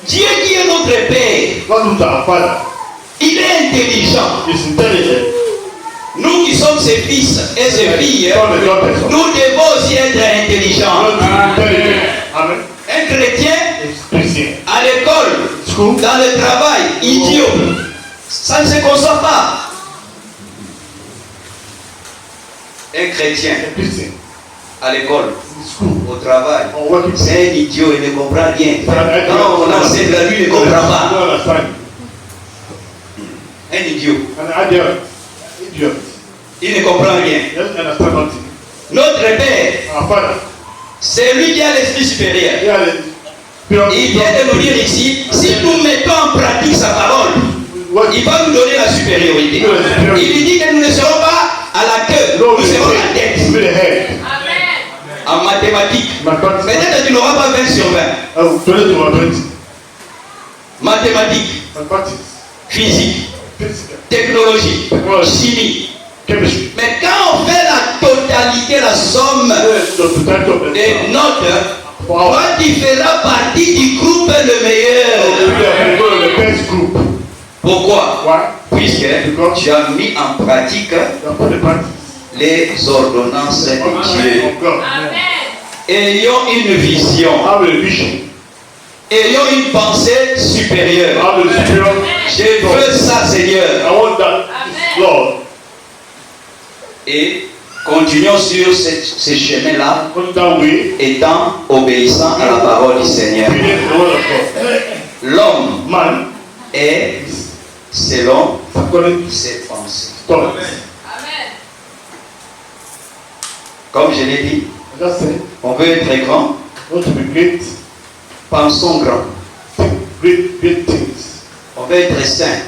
Dieu qui est notre Père, God who's our Father il est intelligent. is intelligent. Nous qui sommes ses fils et ses filles, God the daughters of nous devons aussi être intelligents. God is intelligent. Amen. Un chrétien Is Christian. à l'école, School. dans le travail, idiot, ça ne se conçoit pas. Un chrétien A Christian. à l'école, In school. au travail, Or working. c'est un idiot, il ne comprend rien. Non, on enseigne la lui, il ne comprend pas. You understand? Un idiot, An idiot. Idiot. il ne comprend rien. He doesn't understand nothing. Notre Père, Our Father. c'est lui qui a l'esprit supérieur. He has a pure. Il vient de nous dire ici, si nous mettons en pratique sa parole, What il va nous donner la supériorité. Il dit que nous ne serons pas à la queue, No, nous serons à la to tête. be the head. En mathématiques, Mathematics. peut-être que tu n'auras pas 20 sur 20. 20 to 20. Mathématiques, Mathematics. physique, Physical. technologie, chimie. Chemistry. Mais quand on fait la totalité, la somme The totality of the des notes, Wow. toi tu feras partie du groupe le We meilleur. are going to the best group. Pourquoi? Why? Puisque tu as mis en pratique You have put the practice. les ordonnances de Dieu. Of God. Ayons une vision, Have a vision. ayons une pensée supérieure. Have a superior. Je veux ça, Seigneur. I want that, Lord. Et continuons sur ce chemin-là, Go that way. étant obéissant à la parole du Seigneur. Obedient to the word of God. L'homme Man est selon according to ses pensées. thoughts. Comme je l'ai dit, I just said, on veut être grand, want to be great, pensons grand. think great things. On veut être saint,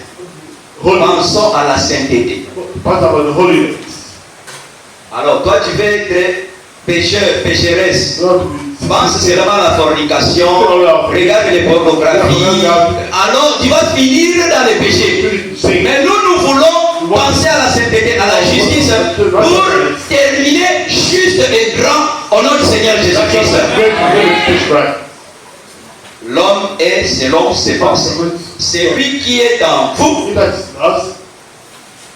Holy. pensons à la sainteté. Part about the holiness. Alors toi tu veux être pécheur, pécheresse, Not to be pense seulement à la fornication, regarde les pornographies, alors tu vas finir dans les péchés. Mais nous voulons penser à la sainteté, à la justice, pour terminer juste et grand au nom du Seigneur Jésus-Christ. L'homme est selon ses pensées. Celui qui est en vous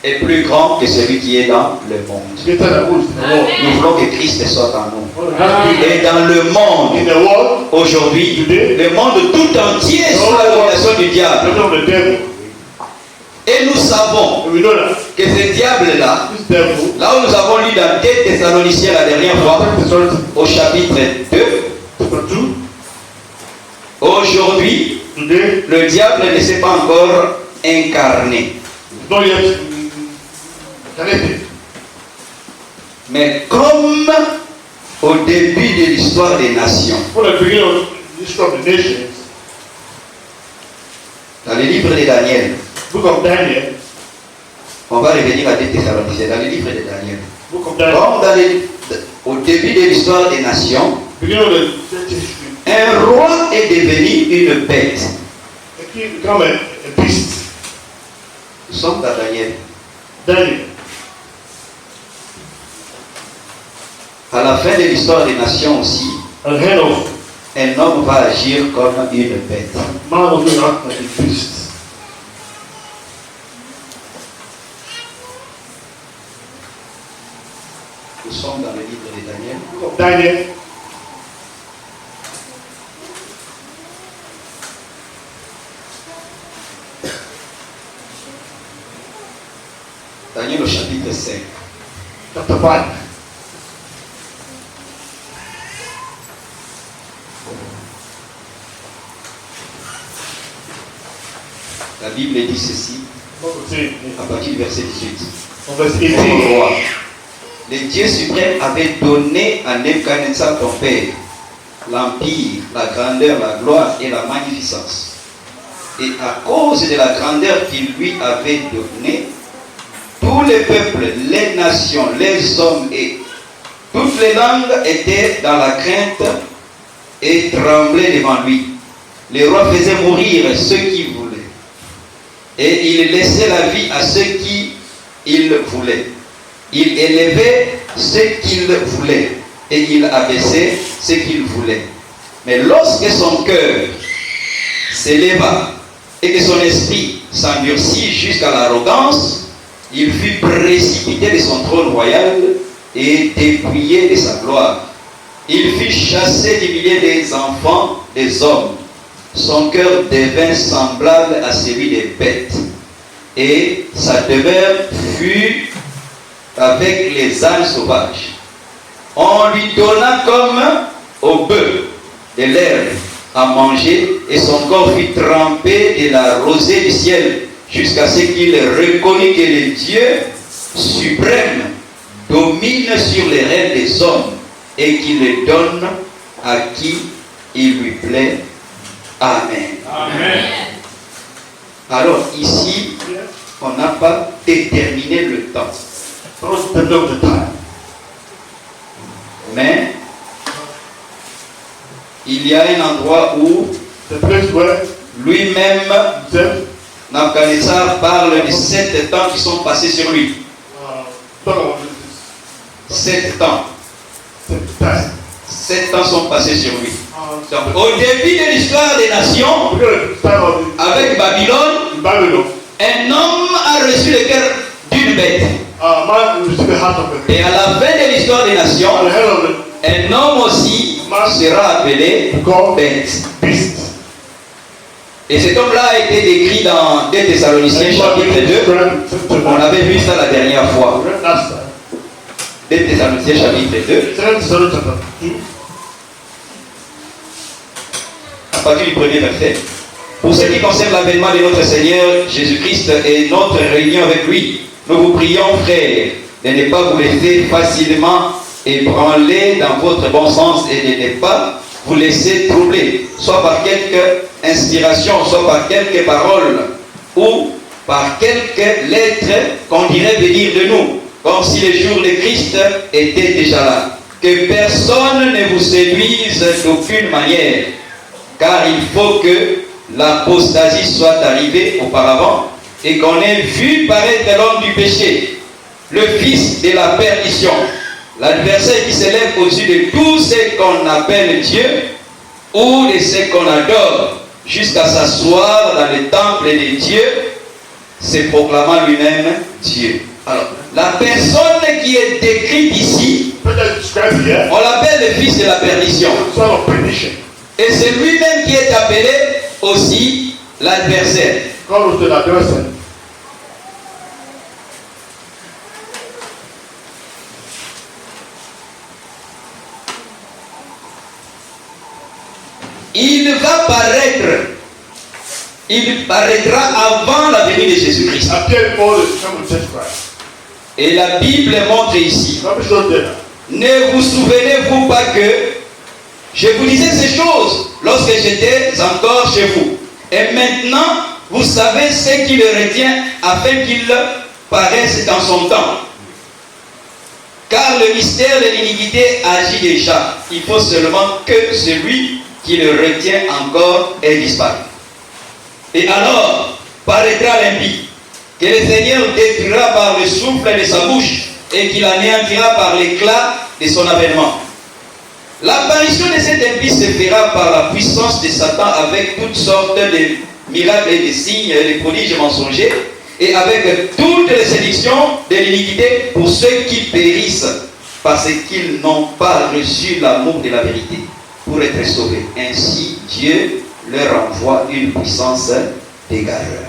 est plus grand que celui qui est dans le monde. Nous voulons que Christ soit en nous. Et dans le monde, In the world, aujourd'hui, le monde tout entier est sous la domination du diable. of the devil. Et nous savons And we know that que ce diable-là, this devil, là où nous avons lu dans 2 Thessaloniciens la dernière fois, au chapitre 2, chapter 2, aujourd'hui, today, le diable ne s'est pas encore incarné. not yet connected. Mais comme au début de l'histoire des nations, For the beginning of the history of the nations, dans le livre de Daniel, book of Daniel, on va revenir à 2 Thessaloniciens, dans le livre de Daniel, book of Daniel, comme au début de l'histoire des nations, beginning of the church history, un roi est devenu une bête. a king become a beast. Nous sommes dans Daniel. Daniel, À la fin de l'histoire des nations aussi, at the end of un homme va agir comme une bête. man will do act like a beast. Nous sommes dans le livre de Daniel. Book of Daniel, Daniel au chapitre 5. chapter 5. La Bible dit ceci What we say à partir du verset 18. from verse Mon 18. roi, le Dieu suprême avait donné à Nebuchadnezzar ton père l'empire, la grandeur, la gloire et la magnificence. Et à cause de la grandeur qu'il lui avait donnée, tous les peuples, les nations, les hommes et toutes les langues étaient dans la crainte et tremblaient devant lui. Le roi faisait mourir ceux qu'il voulait. Et il laissait la vie à ceux qui il voulait. Il élevait ceux qu'il voulait. Et il abaissait ceux qu'il voulait. Mais lorsque son cœur s'éleva et que son esprit s'endurcit jusqu'à l'arrogance, il fut précipité de son trône royal et dépouillé de sa gloire. Il fut chassé du milieu des enfants des hommes. Son cœur devint semblable à celui des bêtes. Et sa demeure fut avec les ânes sauvages. On lui donna comme au bœuf de l'herbe à manger, et son corps fut trempé de la rosée du ciel, jusqu'à ce qu'il reconnut que le Dieu suprême domine sur les rênes des hommes et qu'il le donne à qui il lui plaît. Amen. Amen. Alors ici, on n'a pas déterminé le temps. Don't develop the time. Mais il y a un endroit où The place where lui-même, them Nabuchodonosor, parle de 7 temps qui sont passés sur lui. talk about this 7 temps. time. 7 temps sont passés sur lui. Donc, au début de l'histoire des nations, We're going to start off avec Babylone, in Babylon. un homme a reçu le cœur d'une bête. Man received the heart of a Et à la fin de l'histoire des nations, at the head of the un homme aussi sera appelé bête. beast. Et cet homme-là a été décrit dans 2 Thessaloniciens chapitre 2. On avait vu ça la dernière fois. 2 Thessaloniciens chapitre 2. À partir du premier verset. Pour ce qui concerne l'avènement de notre Seigneur Jésus-Christ et notre réunion avec lui, nous vous prions, frères, de ne pas vous laisser facilement ébranler dans votre bon sens et de ne pas vous laisser troubler, soit par quelque inspiration, soit par quelques paroles ou par quelques lettres qu'on dirait venir de nous, comme si le jour de Christ était déjà là. Que personne ne vous séduise d'aucune manière, car il faut que l'apostasie soit arrivée auparavant et qu'on ait vu paraître l'homme du péché, le fils de la perdition, l'adversaire qui s'élève au-dessus de tout ce qu'on appelle Dieu ou de ce qu'on adore, jusqu'à s'asseoir dans le temple de Dieu, se proclamant lui-même Dieu. Alors, la personne qui est décrite ici, on l'appelle le fils de la perdition. Et c'est lui-même qui est appelé aussi l'adversaire. Il va paraître, il paraîtra avant la venue de Jésus-Christ. Et la Bible montre ici. Ne vous souvenez-vous pas que je vous disais ces choses lorsque j'étais encore chez vous. Et maintenant, vous savez ce qui le retient afin qu'il paraisse dans son temps. Car le mystère de l'iniquité agit déjà. Il faut seulement que celui qui le retient encore ait disparu. Et alors paraîtra l'impie, que le Seigneur détruira par le souffle de sa bouche et qu'il anéantira par l'éclat de son avènement. L'apparition de cet impie se fera par la puissance de Satan avec toutes sortes de miracles et de signes et de prodiges mensongers et avec toutes les séductions de l'iniquité pour ceux qui périssent parce qu'ils n'ont pas reçu l'amour de la vérité pour être sauvés. Ainsi, Dieu leur envoie une puissance d'égareur.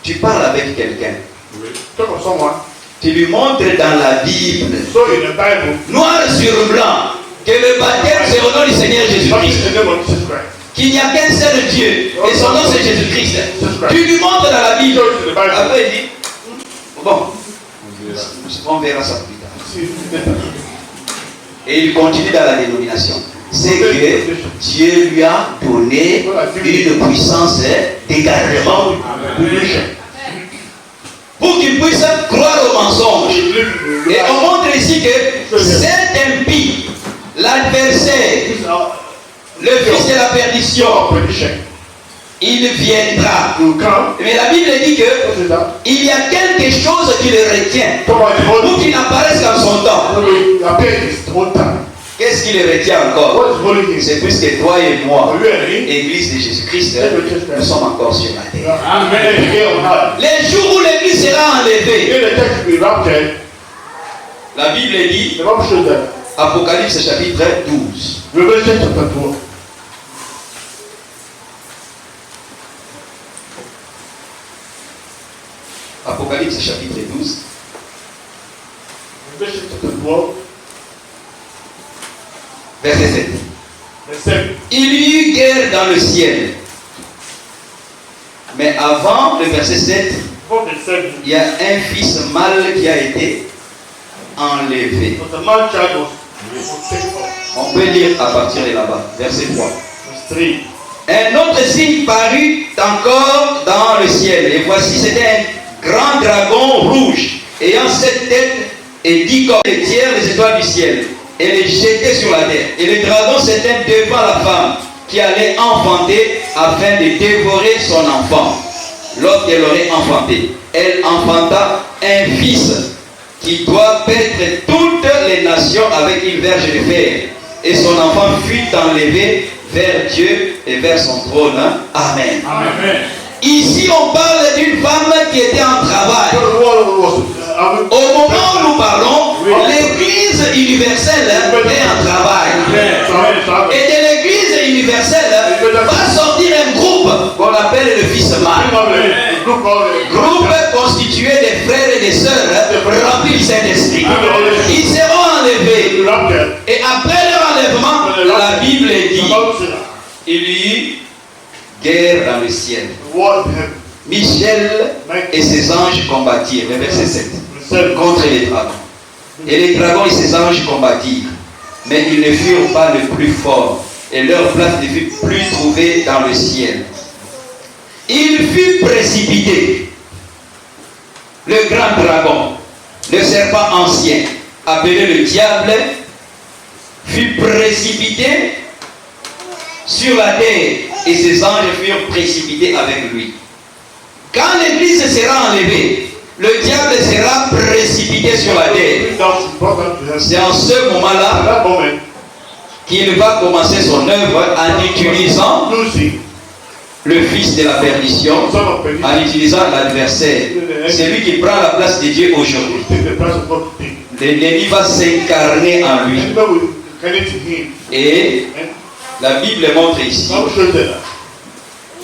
Tu parles avec quelqu'un. Oui. Talk to someone. Tu lui montres dans la Bible, So in the Bible, noir sur blanc, que le baptême c'est au nom du Seigneur what is Jésus-Christ. the name of Jesus Christ? Qu'il n'y a qu'un seul Dieu et son nom c'est Jésus-Christ. Tu lui montres dans la Bible. Show it in the Bible. Après il dit, bon, on verra ça plus tard. See, later. Et il continue dans la dénomination. C'est que Dieu lui a donné une puissance d'égarement. Pour qu'il puisse croire au mensonge. Et on montre ici que cet impie, l'adversaire, le fils de la perdition, il viendra. Mais la Bible dit que il y a quelque chose qui le retient pour qu'il n'apparaisse qu'en son temps. Qu'est-ce qui le retient encore? C'est puisque toi et moi, Église de Jésus-Christ, nous sommes encore sur la terre. Les jours où l'Église sera enlevée, la Bible dit, Apocalypse chapitre 12. Apocalypse chapitre 12. Verset 7. Il y eut guerre dans le ciel. Mais avant le verset 7, il y a un fils mâle qui a été enlevé. On peut lire à partir de là-bas. Verset 3. Un autre signe parut encore dans le ciel. Et voici, c'était un grand dragon rouge, ayant 7 têtes et 10 cornes, et tiers les étoiles du ciel, et les jetait sur la terre. Et le dragon s'était devant la femme qui allait enfanter afin de dévorer son enfant. Lorsqu'elle aurait enfanté, elle enfanta un fils qui doit paître toutes les nations avec une verge de fer. Et son enfant fut enlevé vers Dieu et vers son trône. Amen. Amen. Ici, on parle d'une femme qui était en travail. Au moment où nous parlons, l'Église universelle est en travail. Et de l'Église universelle va sortir un groupe qu'on appelle le Fils mâle. Groupe constitué des frères et des sœurs remplis du Saint-Esprit. Ils seront enlevés. Et après leur enlèvement, la Bible dit, il y eut guerre dans le ciel. Michel et ses anges combattirent. Le verset 7. Contre les dragons. Et les dragons et ses anges combattirent. Mais ils ne furent pas les plus forts. Et leur place ne fut plus trouvée dans le ciel. Il fut précipité. Le grand dragon, le serpent ancien, appelé le diable, fut précipité sur la terre. Et ses anges furent précipités avec lui. Quand l'Église sera enlevée, le diable sera précipité sur la terre. C'est en ce moment-là qu'il va commencer son œuvre en utilisant le fils de la perdition, en utilisant l'adversaire. C'est lui qui prend la place de Dieu aujourd'hui. L'ennemi va s'incarner en lui. Et la Bible montre ici.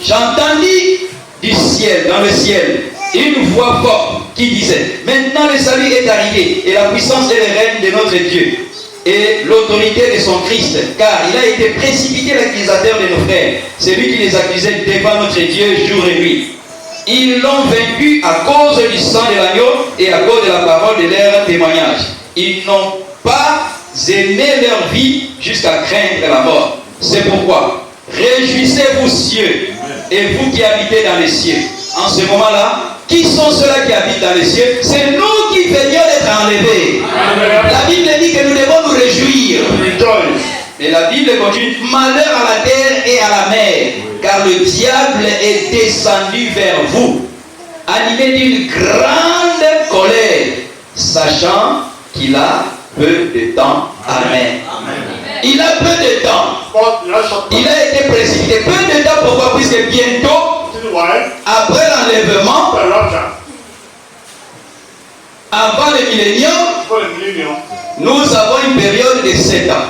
J'entendis du ciel, dans le ciel, une voix forte qui disait: maintenant le salut est arrivé, et la puissance et le règne de notre Dieu, et l'autorité de son Christ, car il a été précipité l'accusateur de nos frères, celui qui les accusait devant notre Dieu jour et nuit. Ils l'ont vaincu à cause du sang de l'agneau et à cause de la parole de leur témoignage. Ils n'ont pas aimé leur vie jusqu'à craindre la mort. C'est pourquoi, réjouissez-vous cieux, et vous qui habitez dans les cieux. En ce moment-là, qui sont ceux-là qui habitent dans les cieux? C'est nous qui venions d'être enlevés. La Bible dit que nous devons nous réjouir. Et la Bible continue: malheur à la terre et à la mer, car le diable est descendu vers vous, animé d'une grande colère, sachant qu'il a peu de temps. Amen. Il a peu de temps. Il a été précipité. Peu de temps, pourquoi? Puisque bientôt, après l'enlèvement, avant le millénium, nous avons une période de 7 ans.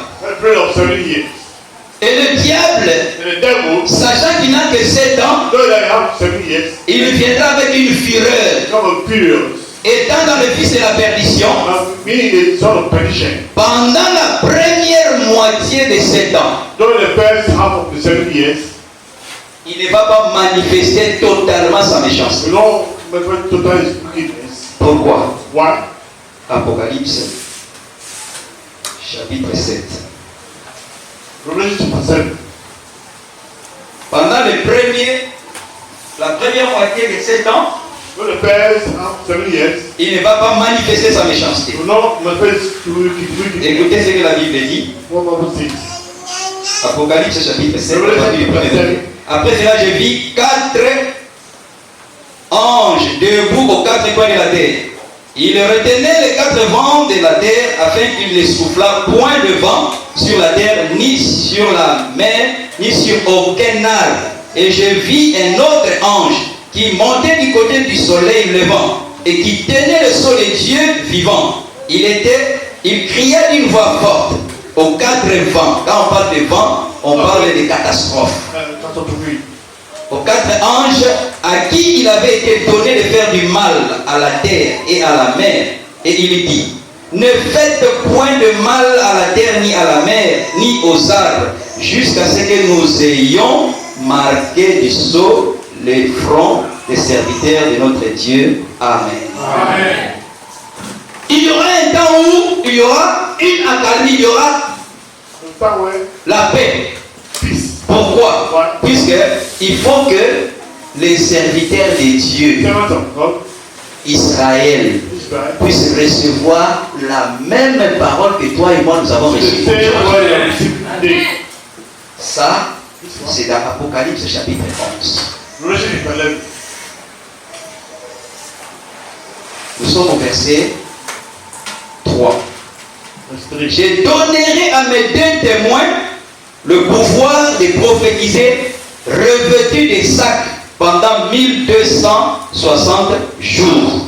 Et le diable, sachant qu'il n'a que 7 ans, il viendra avec une fureur. Étant dans le fils de la perdition, pendant la première moitié de 7 ans, il ne va pas manifester totalement sa méchanceté. Pourquoi? Apocalypse, chapitre 7. Pendant la première moitié de 7 ans, il ne va pas manifester sa méchanceté. Écoutez ce que la Bible dit. Apocalypse chapitre 7. Après cela, je vis 4 anges debout aux 4 coins de la terre. Il retenait les 4 vents de la terre afin qu'il ne soufflât point de vent sur la terre, ni sur la mer, ni sur aucun arbre. Et je vis un autre ange qui montait du côté du soleil levant et qui tenait le sceau de Dieu vivant. Il cria d'une voix forte aux 4 vents. Quand on parle de vent, on parle de catastrophes. Aux 4 anges à qui il avait été donné de faire du mal à la terre et à la mer. Et il dit: ne faites point de mal à la terre, ni à la mer, ni aux arbres, jusqu'à ce que nous ayons marqué du sceau les fronts des serviteurs de notre Dieu. Amen. Amen. Il y aura un temps où il y aura une accalmie, il y aura la paix. Pourquoi? Puisqu'il faut que les serviteurs de Dieu, Israël, puissent recevoir la même parole que toi et moi nous avons reçue. Ça, c'est dans Apocalypse chapitre 11. Nous sommes au verset 3. Je donnerai à mes 2 témoins le pouvoir de prophétiser revêtus de sacs pendant 1260 jours.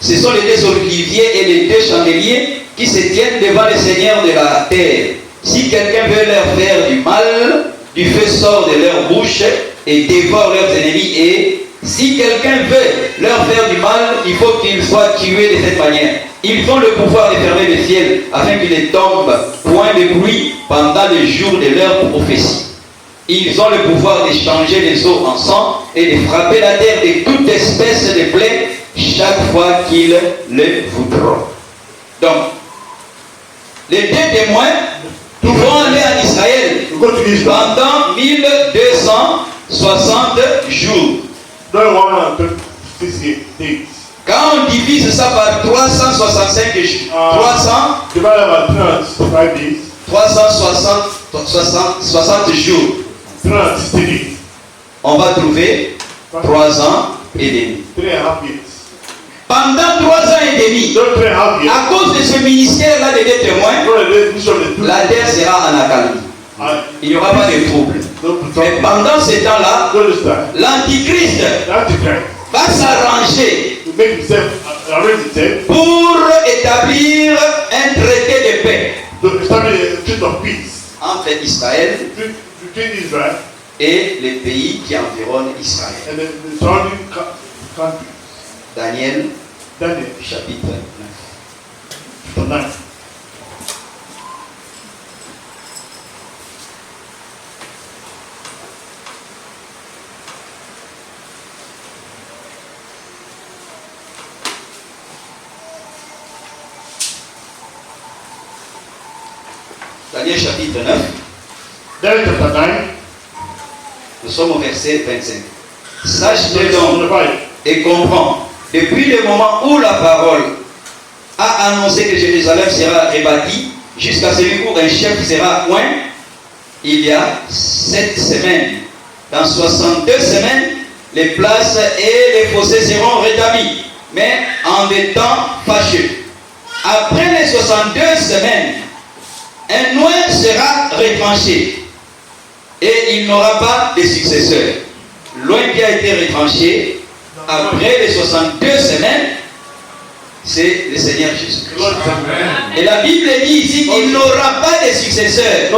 Ce sont les 2 oliviers et les 2 chandeliers qui se tiennent devant le Seigneur de la terre. Si quelqu'un veut leur faire du mal, du feu sort de leur bouche et dévore leurs ennemis. Et si quelqu'un veut leur faire du mal, il faut qu'ils soient tués de cette manière. Ils ont le pouvoir de fermer le ciel afin qu'il ne tombe point de pluie pendant les jours de leur prophétie. Ils ont le pouvoir de changer les eaux en sang et de frapper la terre de toute espèce de plaie chaque fois qu'ils le voudront. Donc, les 2 témoins vont aller en Israël pendant 1260 jours. Quand on divise ça par 365 jours, 360 jours, on va trouver 3 ans et demi. Pendant 3 ans et demi, à cause de ce ministère-là des 2 témoins, la terre sera en accalmie. Il n'y aura pas de trouble. Mais pendant ce temps-là, l'Antichrist va s'arranger pour établir un traité de paix entre Israël et les pays qui environnent Israël. Daniel, chapitre 9. Daniel chapitre 9. Nous sommes au verset 25. Sache donc et comprends, depuis le moment où la parole a annoncé que Jérusalem sera rebâtie, jusqu'à celui où un chef sera oint, il y a 7 semaines. Dans 62 semaines, les places et les fossés seront rétablis, mais en des temps fâcheux. Après les 62 semaines, un noin sera retranché et il n'aura pas de successeur. Loin qui a été retranché après les 62 semaines, c'est le Seigneur Jésus-Christ. Et la Bible dit ici qu'il n'aura pas de successeur.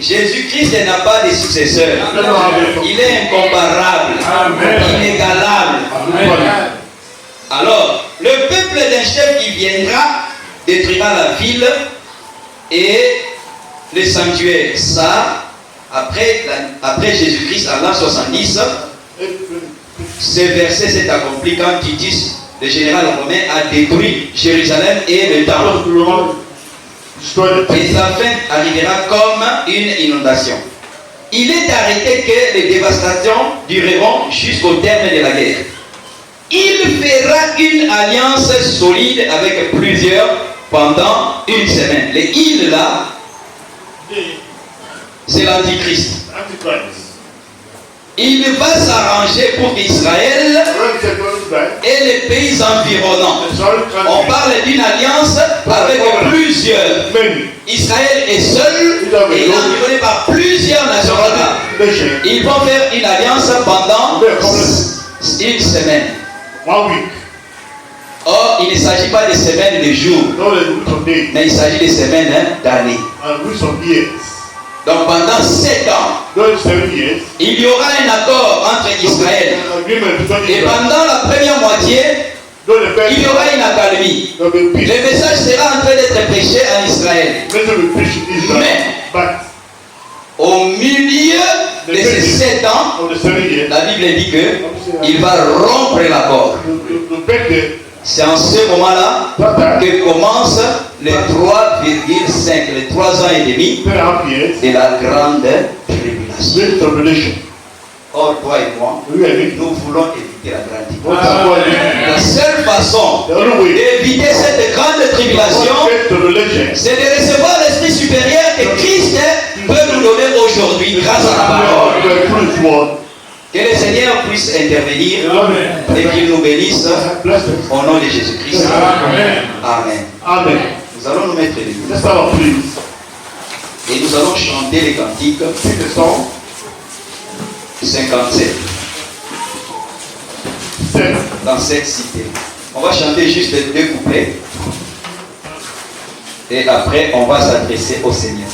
Jésus-Christ n'a pas de successeur. Il est incomparable, inégalable. Alors, le peuple d'un chef qui viendra détruira la ville et le sanctuaire. Ça, après Jésus-Christ, en l'an 70, ce verset s'est accompli quand Titus, le général romain, a détruit Jérusalem et le temple. Et sa fin arrivera comme une inondation. Il est arrêté que les dévastations dureront jusqu'au terme de la guerre. Il fera une alliance solide avec plusieurs pendant une semaine. Les îles là, c'est l'Antichrist. Il va s'arranger pour qu'Israël et les pays environnants. On parle d'une alliance avec plusieurs. Israël est seul et il est environné par plusieurs nations. Ils vont faire une alliance pendant une semaine. Or, il ne s'agit pas de semaines de jours, mais il s'agit de semaines d'années. Donc pendant 7 ans, il y aura un accord entre Israël. Et pendant la première moitié, il y aura une accalmie. Le message sera en train d'être prêché en Israël. Mais au milieu de ces 7 ans, la Bible dit qu'il va rompre l'accord. C'est en ce moment-là que commence les 3,5, les 3 ans et demi de la grande tribulation. Or, toi et moi, nous voulons éviter la grande tribulation. La seule façon d'éviter cette grande tribulation, c'est de recevoir l'Esprit supérieur que Christ peut nous donner aujourd'hui grâce à la parole. Que le Seigneur puisse intervenir et qu'il nous bénisse au nom de Jésus-Christ. Amen. Amen. Nous allons nous mettre debout. Let's stand up, please. Et nous allons chanter les cantiques. Sing the song. 57. Dans cette cité. On va chanter juste les 2 couplets. Et après, on va s'adresser au Seigneur.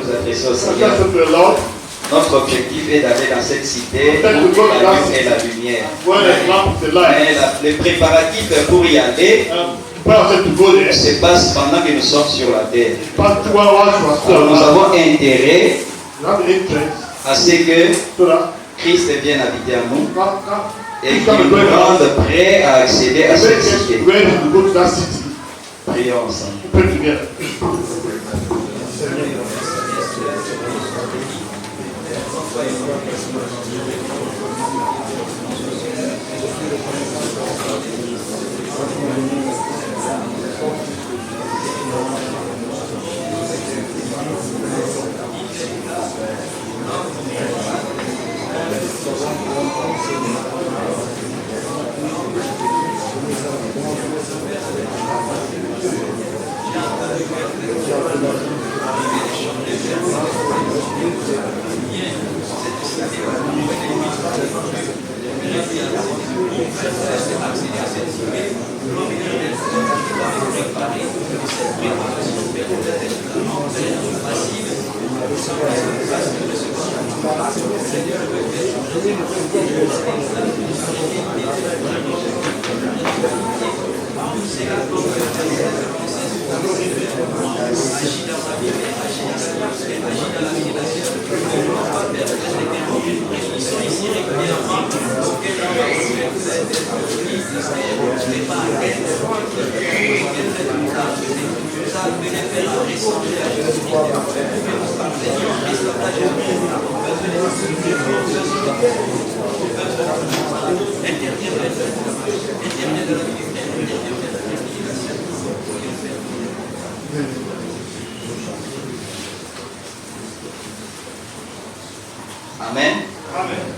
nous adresser au Just Seigneur. to the Lord. Notre objectif est d'aller dans cette cité où la lumière et la lumière. Where the lamp is the light. Mais les préparatifs pour y aller Prayer said to go there. se passent pendant que nous sommes sur la terre. But 2 hours was still Alors nous alive. avons intérêt You have the interest. à ce que So that Christ vienne habiter en nous et He's qu'il going to nous go in rende prêts à accéder à cette make cité. us ready to go to that city. Prions ensemble. Pray together. Amen. Amen.